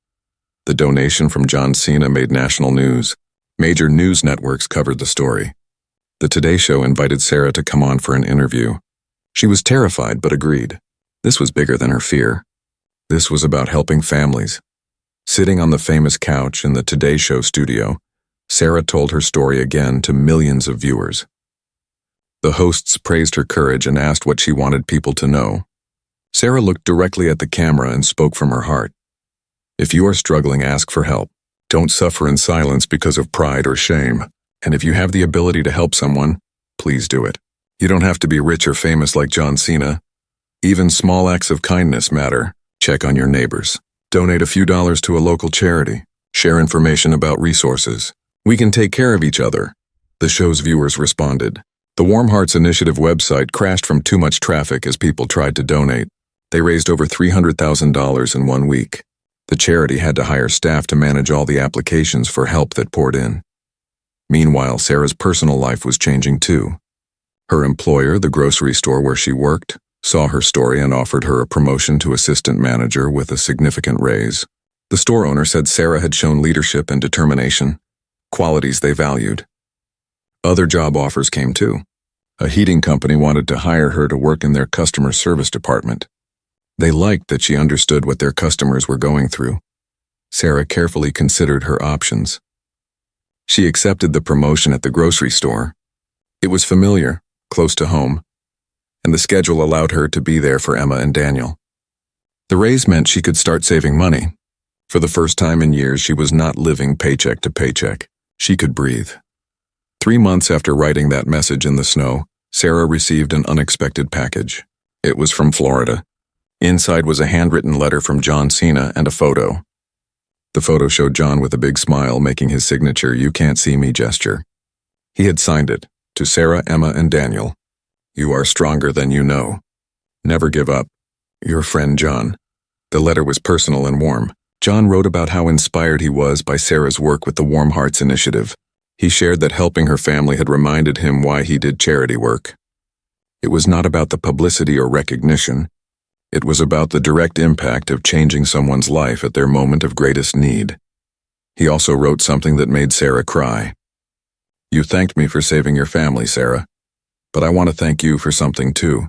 The donation from John Cena made national news. Major news networks covered the story. The Today Show invited Sarah to come on for an interview. She was terrified but agreed. This was bigger than her fear. This was about helping families. Sitting on the famous couch in the Today Show studio, Sarah told her story again to millions of viewers. The hosts praised her courage and asked what she wanted people to know. Sarah looked directly at the camera and spoke from her heart. If you are struggling, ask for help. Don't suffer in silence because of pride or shame. And if you have the ability to help someone, please do it. You don't have to be rich or famous like John Cena. Even small acts of kindness matter. Check on your neighbors. Donate a few dollars to a local charity. Share information about resources. We can take care of each other. The show's viewers responded. The Warm Hearts Initiative website crashed from too much traffic as people tried to donate. They raised over $300,000 in 1 week. The charity had to hire staff to manage all the applications for help that poured in. Meanwhile, Sarah's personal life was changing too. Her employer, the grocery store where she worked, saw her story and offered her a promotion to assistant manager with a significant raise. The store owner said Sarah had shown leadership and determination, qualities they valued. Other job offers came too. A heating company wanted to hire her to work in their customer service department. They liked that she understood what their customers were going through. Sarah carefully considered her options. She accepted the promotion at the grocery store. It was familiar, close to home, and the schedule allowed her to be there for Emma and Daniel. The raise meant she could start saving money. For the first time in years, she was not living paycheck to paycheck. She could breathe. 3 months after writing that message in the snow, Sarah received an unexpected package. It was from Florida. Inside was a handwritten letter from John Cena and a photo. The photo showed John with a big smile making his signature "You can't see me" gesture. He had signed it, to Sarah, Emma, and Daniel. You are stronger than you know. Never give up. Your friend John. The letter was personal and warm. John wrote about how inspired he was by Sarah's work with the Warm Hearts Initiative. He shared that helping her family had reminded him why he did charity work. It was not about the publicity or recognition. It was about the direct impact of changing someone's life at their moment of greatest need. He also wrote something that made Sarah cry. You thanked me for saving your family, Sarah. But I want to thank you for something too.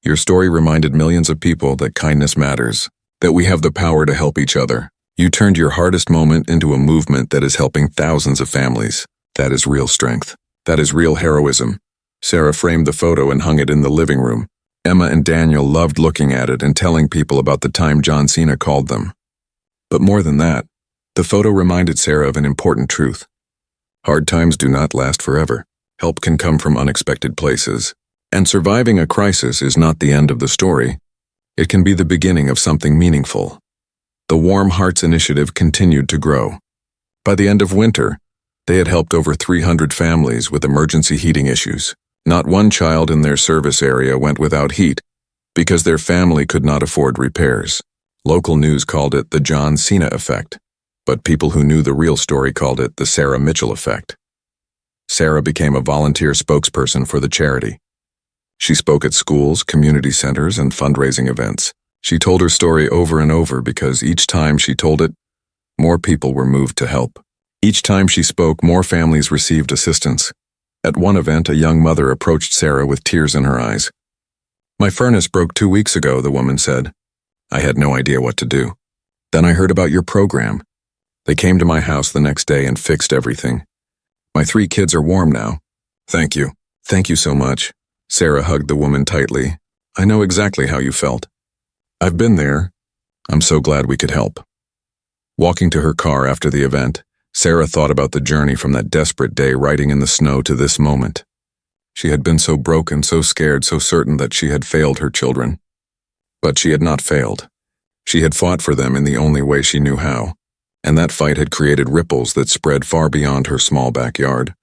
Your story reminded millions of people that kindness matters, that we have the power to help each other. You turned your hardest moment into a movement that is helping thousands of families. That is real strength. That is real heroism. Sarah framed the photo and hung it in the living room. Emma and Daniel loved looking at it and telling people about the time John Cena called them. But more than that, the photo reminded Sarah of an important truth. Hard times do not last forever. Help can come from unexpected places. And surviving a crisis is not the end of the story. It can be the beginning of something meaningful. The Warm Hearts Initiative continued to grow. By the end of winter, they had helped over 300 families with emergency heating issues. Not one child in their service area went without heat because their family could not afford repairs. Local news called it the John Cena effect, but people who knew the real story called it the Sarah Mitchell effect. Sarah became a volunteer spokesperson for the charity. She spoke at schools, community centers, and fundraising events. She told her story over and over because each time she told it, more people were moved to help. Each time she spoke, more families received assistance. At one event, a young mother approached Sarah with tears in her eyes. My furnace broke 2 weeks ago, the woman said. I had no idea what to do. Then I heard about your program. They came to my house the next day and fixed everything. My 3 kids are warm now. Thank you. Thank you so much. Sarah hugged the woman tightly. I know exactly how you felt. I've been there. I'm so glad we could help. Walking to her car after the event, Sarah thought about the journey from that desperate day riding in the snow to this moment. She had been so broken, so scared, so certain that she had failed her children. But she had not failed. She had fought for them in the only way she knew how, and that fight had created ripples that spread far beyond her small backyard.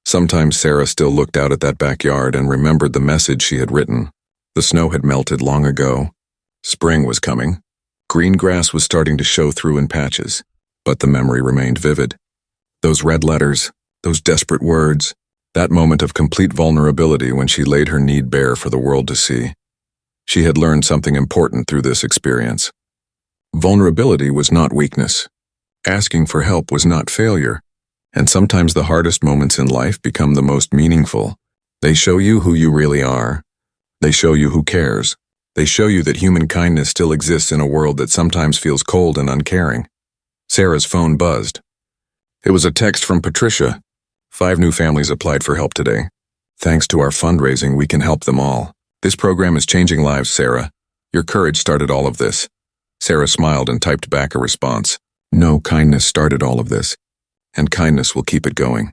Sometimes Sarah still looked out at that backyard and remembered the message she had written. The snow had melted long ago. Spring was coming. Green grass was starting to show through in patches, but the memory remained vivid. Those red letters, those desperate words, that moment of complete vulnerability when she laid her need bare for the world to see. She had learned something important through this experience. Vulnerability was not weakness. Asking for help was not failure. And sometimes the hardest moments in life become the most meaningful. They show you who you really are. They show you who cares. They show you that human kindness still exists in a world that sometimes feels cold and uncaring. Sarah's phone buzzed. It was a text from Patricia. 5 new families applied for help today. Thanks to our fundraising, we can help them all. This program is changing lives, Sarah. Your courage started all of this. Sarah smiled and typed back a response. No, kindness started all of this, and kindness will keep it going.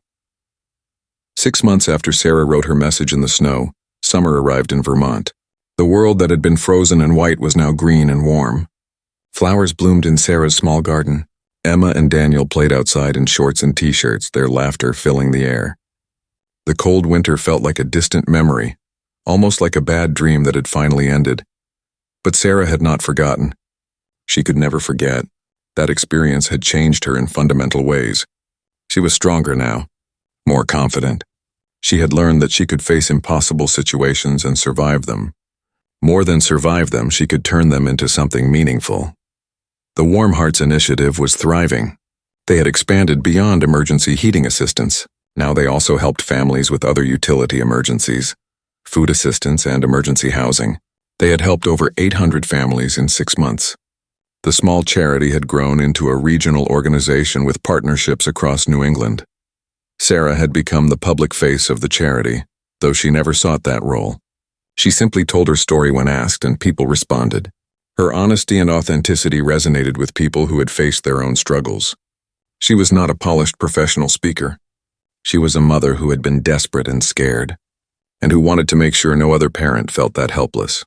6 months after Sarah wrote her message in the snow, summer arrived in Vermont. The world that had been frozen and white was now green and warm. Flowers bloomed in Sarah's small garden. Emma and Daniel played outside in shorts and t-shirts, their laughter filling the air. The cold winter felt like a distant memory, almost like a bad dream that had finally ended. But Sarah had not forgotten. She could never forget. That experience had changed her in fundamental ways. She was stronger now, more confident. She had learned that she could face impossible situations and survive them. More than survive them, she could turn them into something meaningful. The Warm Hearts Initiative was thriving. They had expanded beyond emergency heating assistance. Now they also helped families with other utility emergencies, food assistance and emergency housing. They had helped over 800 families in 6 months. The small charity had grown into a regional organization with partnerships across New England. Sarah had become the public face of the charity, though she never sought that role. She simply told her story when asked, and people responded. Her honesty and authenticity resonated with people who had faced their own struggles. She was not a polished professional speaker. She was a mother who had been desperate and scared, and who wanted to make sure no other parent felt that helpless.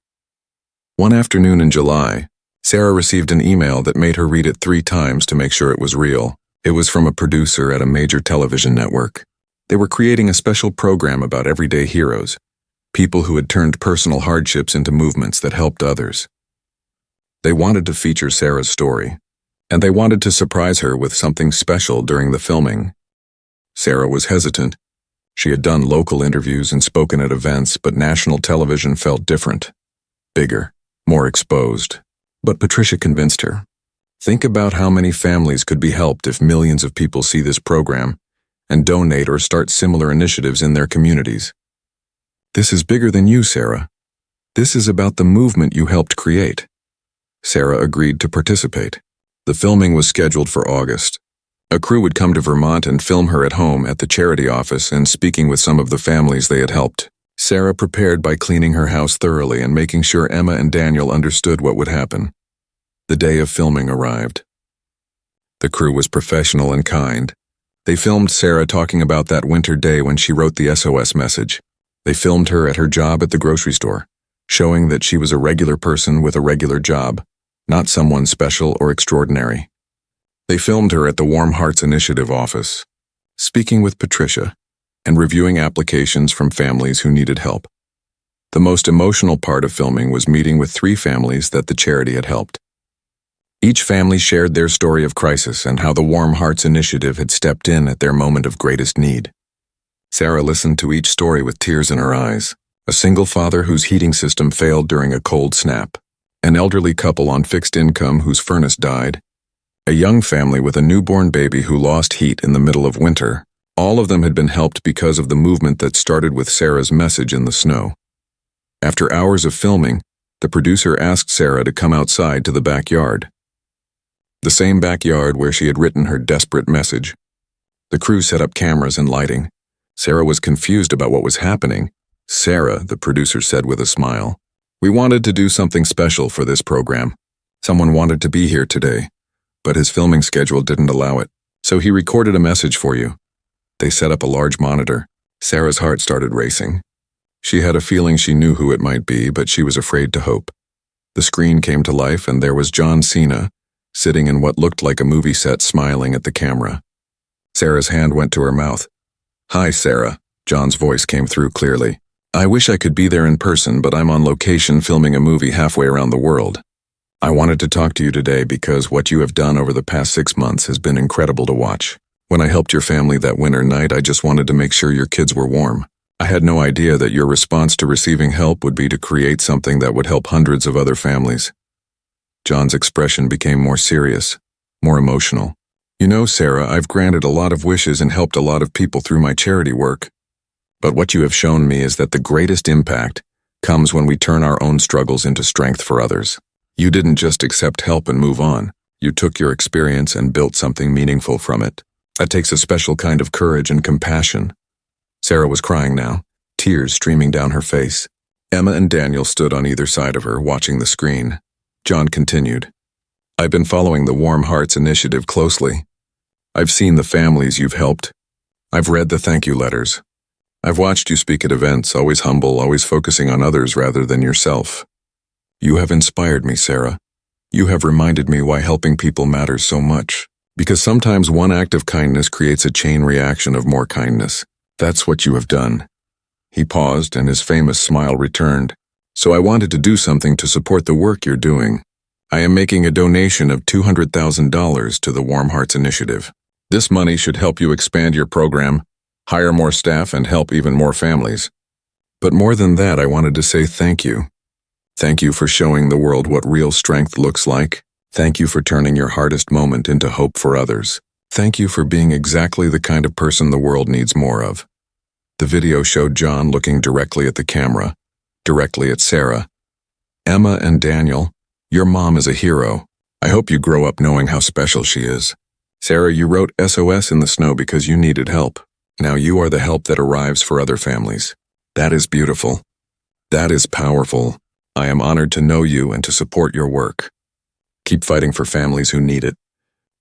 One afternoon in July, Sarah received an email that made her read it 3 times to make sure it was real. It was from a producer at a major television network. They were creating a special program about everyday heroes, people who had turned personal hardships into movements that helped others. They wanted to feature Sarah's story, and they wanted to surprise her with something special during the filming. Sarah was hesitant. She had done local interviews and spoken at events, but national television felt different, bigger, more exposed. But Patricia convinced her. Think about how many families could be helped if millions of people see this program and donate or start similar initiatives in their communities. This is bigger than you, Sarah. This is about the movement you helped create. Sarah agreed to participate. The filming was scheduled for August. A crew would come to Vermont and film her at home at the charity office and speaking with some of the families they had helped. Sarah prepared by cleaning her house thoroughly and making sure Emma and Daniel understood what would happen. The day of filming arrived. The crew was professional and kind. They filmed Sarah talking about that winter day when she wrote the SOS message. They filmed her at her job at the grocery store, showing that she was a regular person with a regular job, not someone special or extraordinary. They filmed her at the Warm Hearts Initiative office, speaking with Patricia, and reviewing applications from families who needed help. The most emotional part of filming was meeting with 3 families that the charity had helped. Each family shared their story of crisis and how the Warm Hearts Initiative had stepped in at their moment of greatest need. Sarah listened to each story with tears in her eyes. A single father whose heating system failed during a cold snap. An elderly couple on fixed income whose furnace died. A young family with a newborn baby who lost heat in the middle of winter. All of them had been helped because of the movement that started with Sarah's message in the snow. After hours of filming, the producer asked Sarah to come outside to the backyard. The same backyard where she had written her desperate message. The crew set up cameras and lighting. Sarah was confused about what was happening. Sarah, the producer said with a smile, we wanted to do something special for this program. Someone wanted to be here today, but his filming schedule didn't allow it, so he recorded a message for you. They set up a large monitor. Sarah's heart started racing. She had a feeling she knew who it might be, but she was afraid to hope. The screen came to life and there was Cena, sitting in what looked like a movie set smiling at the camera. Sarah's hand went to her mouth. Hi, Sarah. John's voice came through clearly. I wish I could be there in person, but I'm on location filming a movie halfway around the world. I wanted to talk to you today because what you have done over the past 6 months has been incredible to watch. When I helped your family that winter night, I just wanted to make sure your kids were warm. I had no idea that your response to receiving help would be to create something that would help hundreds of other families. John's expression became more serious, more emotional. You know, Sarah, I've granted a lot of wishes and helped a lot of people through my charity work. But what you have shown me is that the greatest impact comes when we turn our own struggles into strength for others. You didn't just accept help and move on. You took your experience and built something meaningful from it. That takes a special kind of courage and compassion. Sarah was crying now, tears streaming down her face. Emma and Daniel stood on either side of her, watching the screen. John continued, I've been following the Warm Hearts Initiative closely. I've seen the families you've helped. I've read the thank you letters. I've watched you speak at events, always humble, always focusing on others rather than yourself. You have inspired me, Sarah. You have reminded me why helping people matters so much. Because sometimes one act of kindness creates a chain reaction of more kindness. That's what you have done. He paused and his famous smile returned. So I wanted to do something to support the work you're doing. I am making a donation of $200,000 to the Warm Hearts Initiative. This money should help you expand your program, hire more staff, and help even more families. But more than that, I wanted to say thank you. Thank you for showing the world what real strength looks like. Thank you for turning your hardest moment into hope for others. Thank you for being exactly the kind of person the world needs more of. The video showed John looking directly at the camera, directly at Sarah. Emma and Daniel, your mom is a hero. I hope you grow up knowing how special she is. Sarah, you wrote SOS in the snow because you needed help. Now you are the help that arrives for other families. That is beautiful. That is powerful. I am honored to know you and to support your work. Keep fighting for families who need it.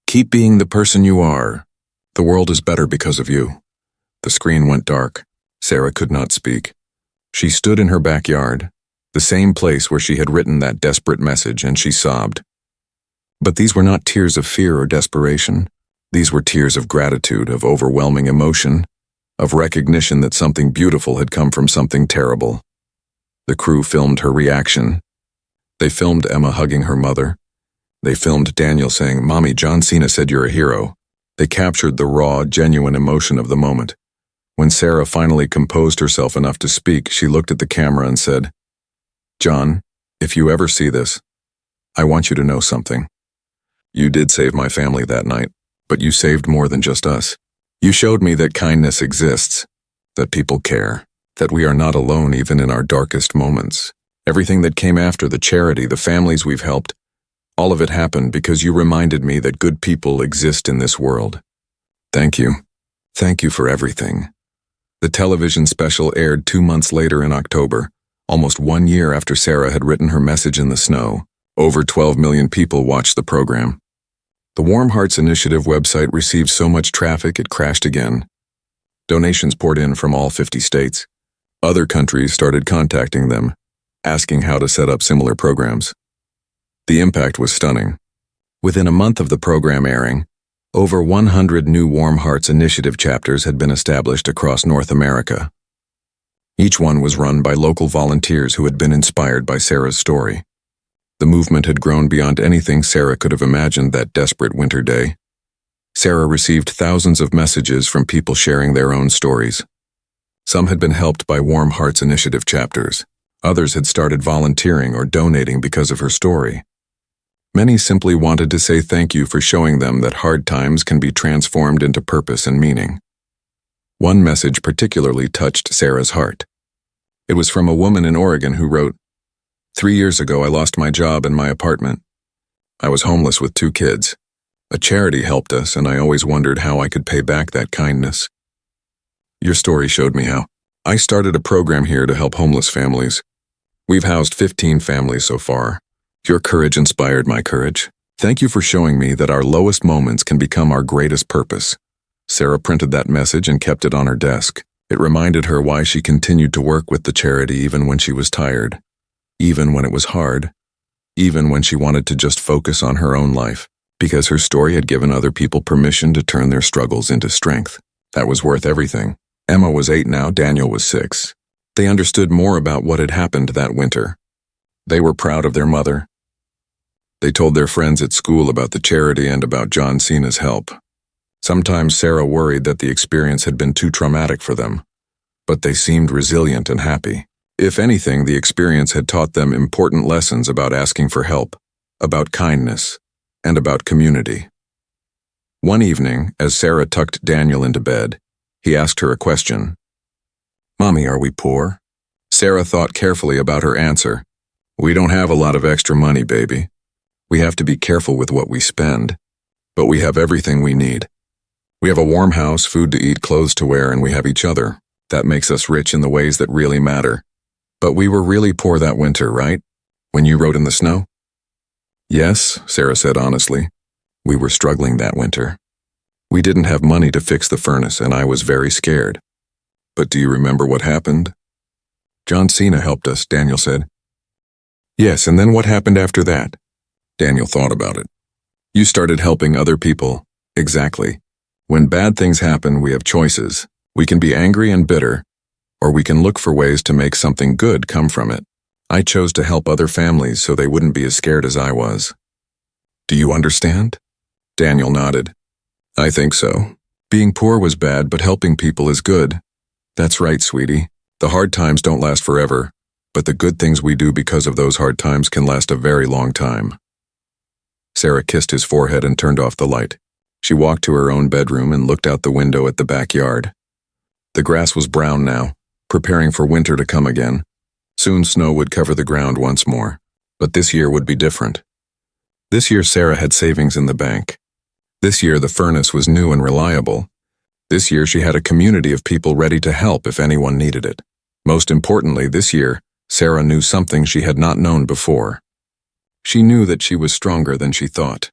Keep being the person you are. The world is better because of you. The screen went dark. Sarah could not speak. She stood in her backyard, the same place where she had written that desperate message, and she sobbed. But these were not tears of fear or desperation. These were tears of gratitude, of overwhelming emotion, of recognition that something beautiful had come from something terrible. The crew filmed her reaction. They filmed Emma hugging her mother. They filmed Daniel saying, Mommy, John Cena said you're a hero. They captured the raw, genuine emotion of the moment. When Sarah finally composed herself enough to speak, she looked at the camera and said, John, if you ever see this, I want you to know something. You did save my family that night, but you saved more than just us. You showed me that kindness exists, that people care, that we are not alone even in our darkest moments. Everything that came after, the charity, the families we've helped, all of it happened because you reminded me that good people exist in this world. Thank you. Thank you for everything. The television special aired 2 months later in October, almost 1 year after Sarah had written her message in the snow. Over 12 million people watched the program. The Warm Hearts Initiative website received so much traffic it crashed again. Donations poured in from all 50 states. Other countries started contacting them, asking how to set up similar programs. The impact was stunning. Within a month of the program airing, over 100 new Warm Hearts Initiative chapters had been established across North America. Each one was run by local volunteers who had been inspired by Sarah's story. The movement had grown beyond anything Sarah could have imagined that desperate winter day. Sarah received thousands of messages from people sharing their own stories. Some had been helped by Warm Hearts Initiative chapters. Others had started volunteering or donating because of her story. Many simply wanted to say thank you for showing them that hard times can be transformed into purpose and meaning. One message particularly touched Sarah's heart. It was from a woman in Oregon who wrote, 3 years ago I lost my job and my apartment. I was homeless with 2 kids. A charity helped us and I always wondered how I could pay back that kindness. Your story showed me how. I started a program here to help homeless families. We've housed 15 families so far. Your courage inspired my courage. Thank you for showing me that our lowest moments can become our greatest purpose. Sarah printed that message and kept it on her desk. It reminded her why she continued to work with the charity even when she was tired, even when it was hard, even when she wanted to just focus on her own life, because her story had given other people permission to turn their struggles into strength. That was worth everything. Emma was 8 now, Daniel was 6. They understood more about what had happened that winter. They were proud of their mother. They told their friends at school about the charity and about John Cena's help. Sometimes Sarah worried that the experience had been too traumatic for them, but they seemed resilient and happy. If anything, the experience had taught them important lessons about asking for help, about kindness, and about community. One evening, as Sarah tucked Daniel into bed, he asked her a question. "Mommy, are we poor?" Sarah thought carefully about her answer. "We don't have a lot of extra money, baby. We have to be careful with what we spend, but we have everything we need. We have a warm house, food to eat, clothes to wear, and we have each other. That makes us rich in the ways that really matter. But we were really poor that winter, right? When you rode in the snow?" "Yes," Sarah said honestly. "We were struggling that winter. We didn't have money to fix the furnace, and I was very scared. But do you remember what happened?" "John Cena helped us," Daniel said. "Yes, and then what happened after that?" Daniel thought about it. "You started helping other people." "Exactly. When bad things happen, we have choices. We can be angry and bitter, or we can look for ways to make something good come from it. I chose to help other families so they wouldn't be as scared as I was." "Do you understand?" Daniel nodded. "I think so. Being poor was bad, but helping people is good." "That's right, sweetie. The hard times don't last forever, but the good things we do because of those hard times can last a very long time." Sarah kissed his forehead and turned off the light. She walked to her own bedroom and looked out the window at the backyard. The grass was brown now, preparing for winter to come again. Soon snow would cover the ground once more, but this year would be different. This year Sarah had savings in the bank. This year the furnace was new and reliable. This year she had a community of people ready to help if anyone needed it. Most importantly, this year, Sarah knew something she had not known before. She knew that she was stronger than she thought.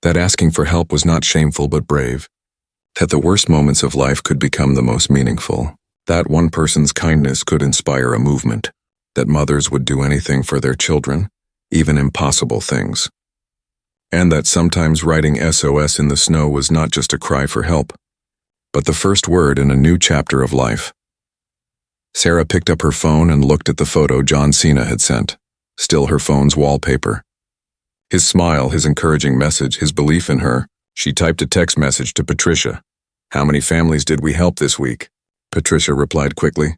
That asking for help was not shameful but brave. That the worst moments of life could become the most meaningful. That one person's kindness could inspire a movement. That mothers would do anything for their children, even impossible things. And that sometimes writing SOS in the snow was not just a cry for help, but the first word in a new chapter of life. Sarah picked up her phone and looked at the photo John Cena had sent, still her phone's wallpaper. His smile, his encouraging message, his belief in her. She typed a text message to Patricia. "How many families did we help this week?" Patricia replied quickly.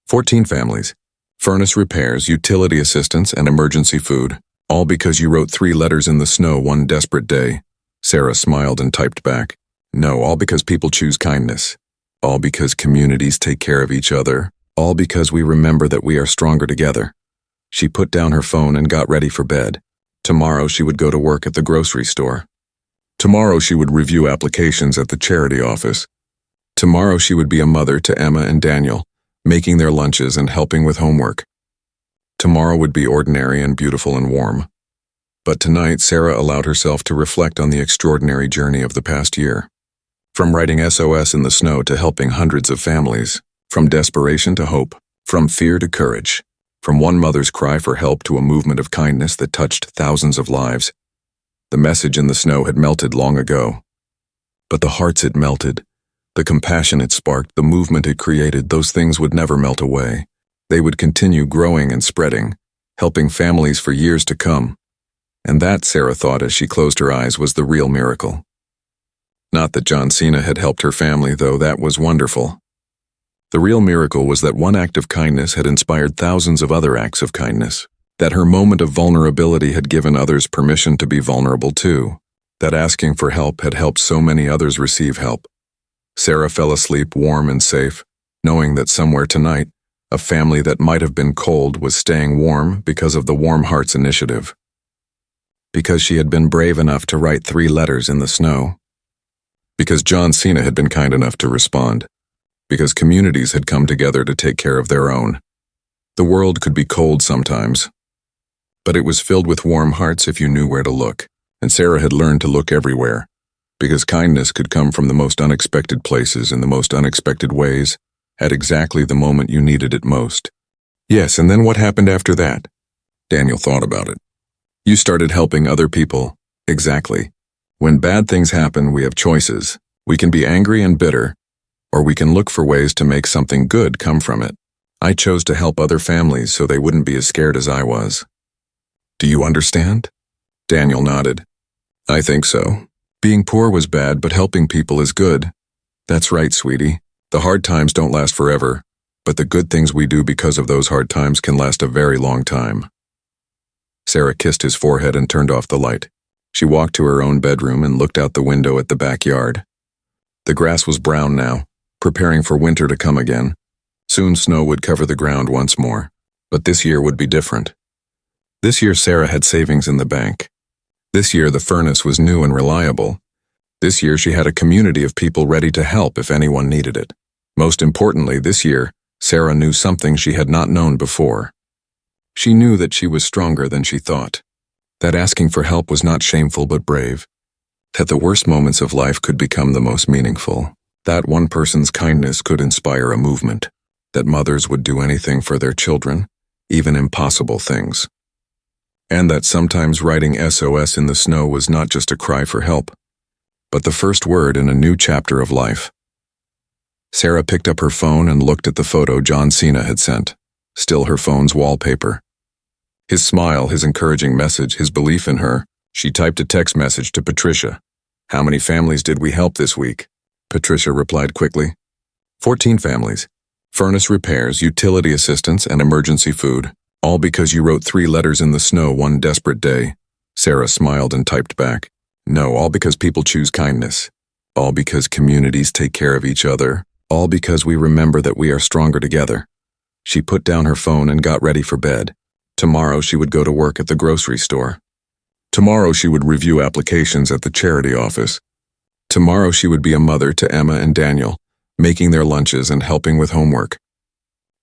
14 families. Furnace repairs, utility assistance, and emergency food. All because you wrote 3 letters in the snow one desperate day." Sarah smiled and typed back. "No, all because people choose kindness. All because communities take care of each other. All because we remember that we are stronger together." She put down her phone and got ready for bed. Tomorrow she would go to work at the grocery store. Tomorrow she would review applications at the charity office. Tomorrow she would be a mother to Emma and Daniel, making their lunches and helping with homework. Tomorrow would be ordinary and beautiful and warm. But tonight Sarah allowed herself to reflect on the extraordinary journey of the past year. From writing SOS in the snow to helping hundreds of families, from desperation to hope, from fear to courage, from one mother's cry for help to a movement of kindness that touched thousands of lives. The message in the snow had melted long ago. But the hearts it melted, the compassion it sparked, the movement it created, those things would never melt away. They would continue growing and spreading, helping families for years to come. And that, Sarah thought as she closed her eyes, was the real miracle. Not that John Cena had helped her family, though that was wonderful. The real miracle was that one act of kindness had inspired thousands of other acts of kindness. That her moment of vulnerability had given others permission to be vulnerable too. That asking for help had helped so many others receive help. Sarah fell asleep warm and safe, knowing that somewhere tonight, a family that might have been cold was staying warm because of the Warm Hearts Initiative. Because she had been brave enough to write 3 letters in the snow. Because John Cena had been kind enough to respond. Because communities had come together to take care of their own. The world could be cold sometimes, but it was filled with warm hearts if you knew where to look, and Sarah had learned to look everywhere, because kindness could come from the most unexpected places in the most unexpected ways, at exactly the moment you needed it most. "Yes, and then what happened after that?" Daniel thought about it. "You started helping other people." "Exactly. When bad things happen, we have choices. We can be angry and bitter, or we can look for ways to make something good come from it. I chose to help other families so they wouldn't be as scared as I was. Do you understand? Daniel nodded. I think so. Being poor was bad, but helping people is good. That's right, sweetie. The hard times don't last forever, but the good things we do because of those hard times can last a very long time. Sarah kissed his forehead and turned off the light. She walked to her own bedroom and looked out the window at the backyard. The grass was brown now, preparing for winter to come again. Soon snow would cover the ground once more, but this year would be different. This year Sarah had savings in the bank. This year the furnace was new and reliable. This year she had a community of people ready to help if anyone needed it. Most importantly, this year, Sarah knew something she had not known before. She knew that she was stronger than she thought, that asking for help was not shameful but brave, that the worst moments of life could become the most meaningful, that one person's kindness could inspire a movement, that mothers would do anything for their children, even impossible things, and that sometimes writing SOS in the snow was not just a cry for help, but the first word in a new chapter of life. Sarah picked up her phone and looked at the photo Cena had sent, still her phone's wallpaper. His smile, his encouraging message, his belief in her. She typed a text message to Patricia. How many families did we help this week? Patricia replied quickly. 14 families. Furnace repairs, utility assistance, and emergency food. All because you wrote 3 letters in the snow one desperate day. Sarah smiled and typed back. No, all because people choose kindness. All because communities take care of each other. All because we remember that we are stronger together. She put down her phone and got ready for bed. Tomorrow she would go to work at the grocery store. Tomorrow she would review applications at the charity office. Tomorrow she would be a mother to Emma and Daniel, making their lunches and helping with homework.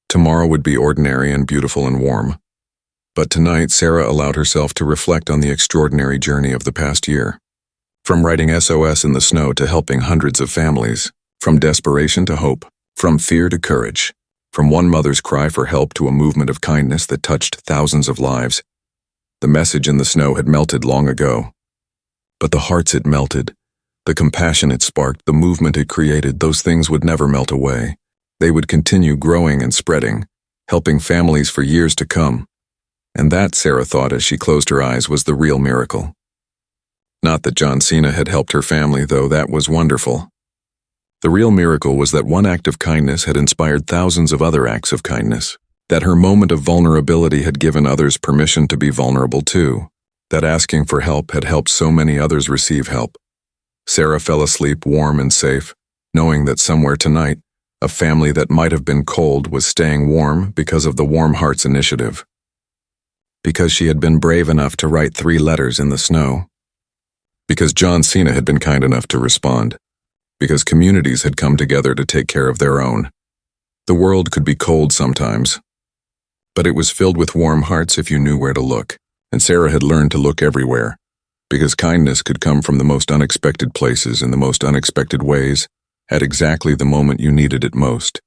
Tomorrow would be ordinary and beautiful and warm. But tonight Sarah allowed herself to reflect on the extraordinary journey of the past year. From writing SOS in the snow to helping hundreds of families, from desperation to hope, from fear to courage, from one mother's cry for help to a movement of kindness that touched thousands of lives. The message in the snow had melted long ago. But the hearts it melted, the compassion it sparked, the movement it created, those things would never melt away. They would continue growing and spreading, helping families for years to come. And that, Sarah thought as she closed her eyes, was the real miracle. Not that Cena had helped her family, though that was wonderful. The real miracle was that one act of kindness had inspired thousands of other acts of kindness, that her moment of vulnerability had given others permission to be vulnerable too, that asking for help had helped so many others receive help. Sarah fell asleep warm and safe, knowing that somewhere tonight, a family that might have been cold was staying warm because of the Warm Hearts Initiative. Because she had been brave enough to write 3 letters in the snow. Because Cena had been kind enough to respond. Because communities had come together to take care of their own. The world could be cold sometimes, but it was filled with warm hearts if you knew where to look, and Sarah had learned to look everywhere, because kindness could come from the most unexpected places in the most unexpected ways, at exactly the moment you needed it most.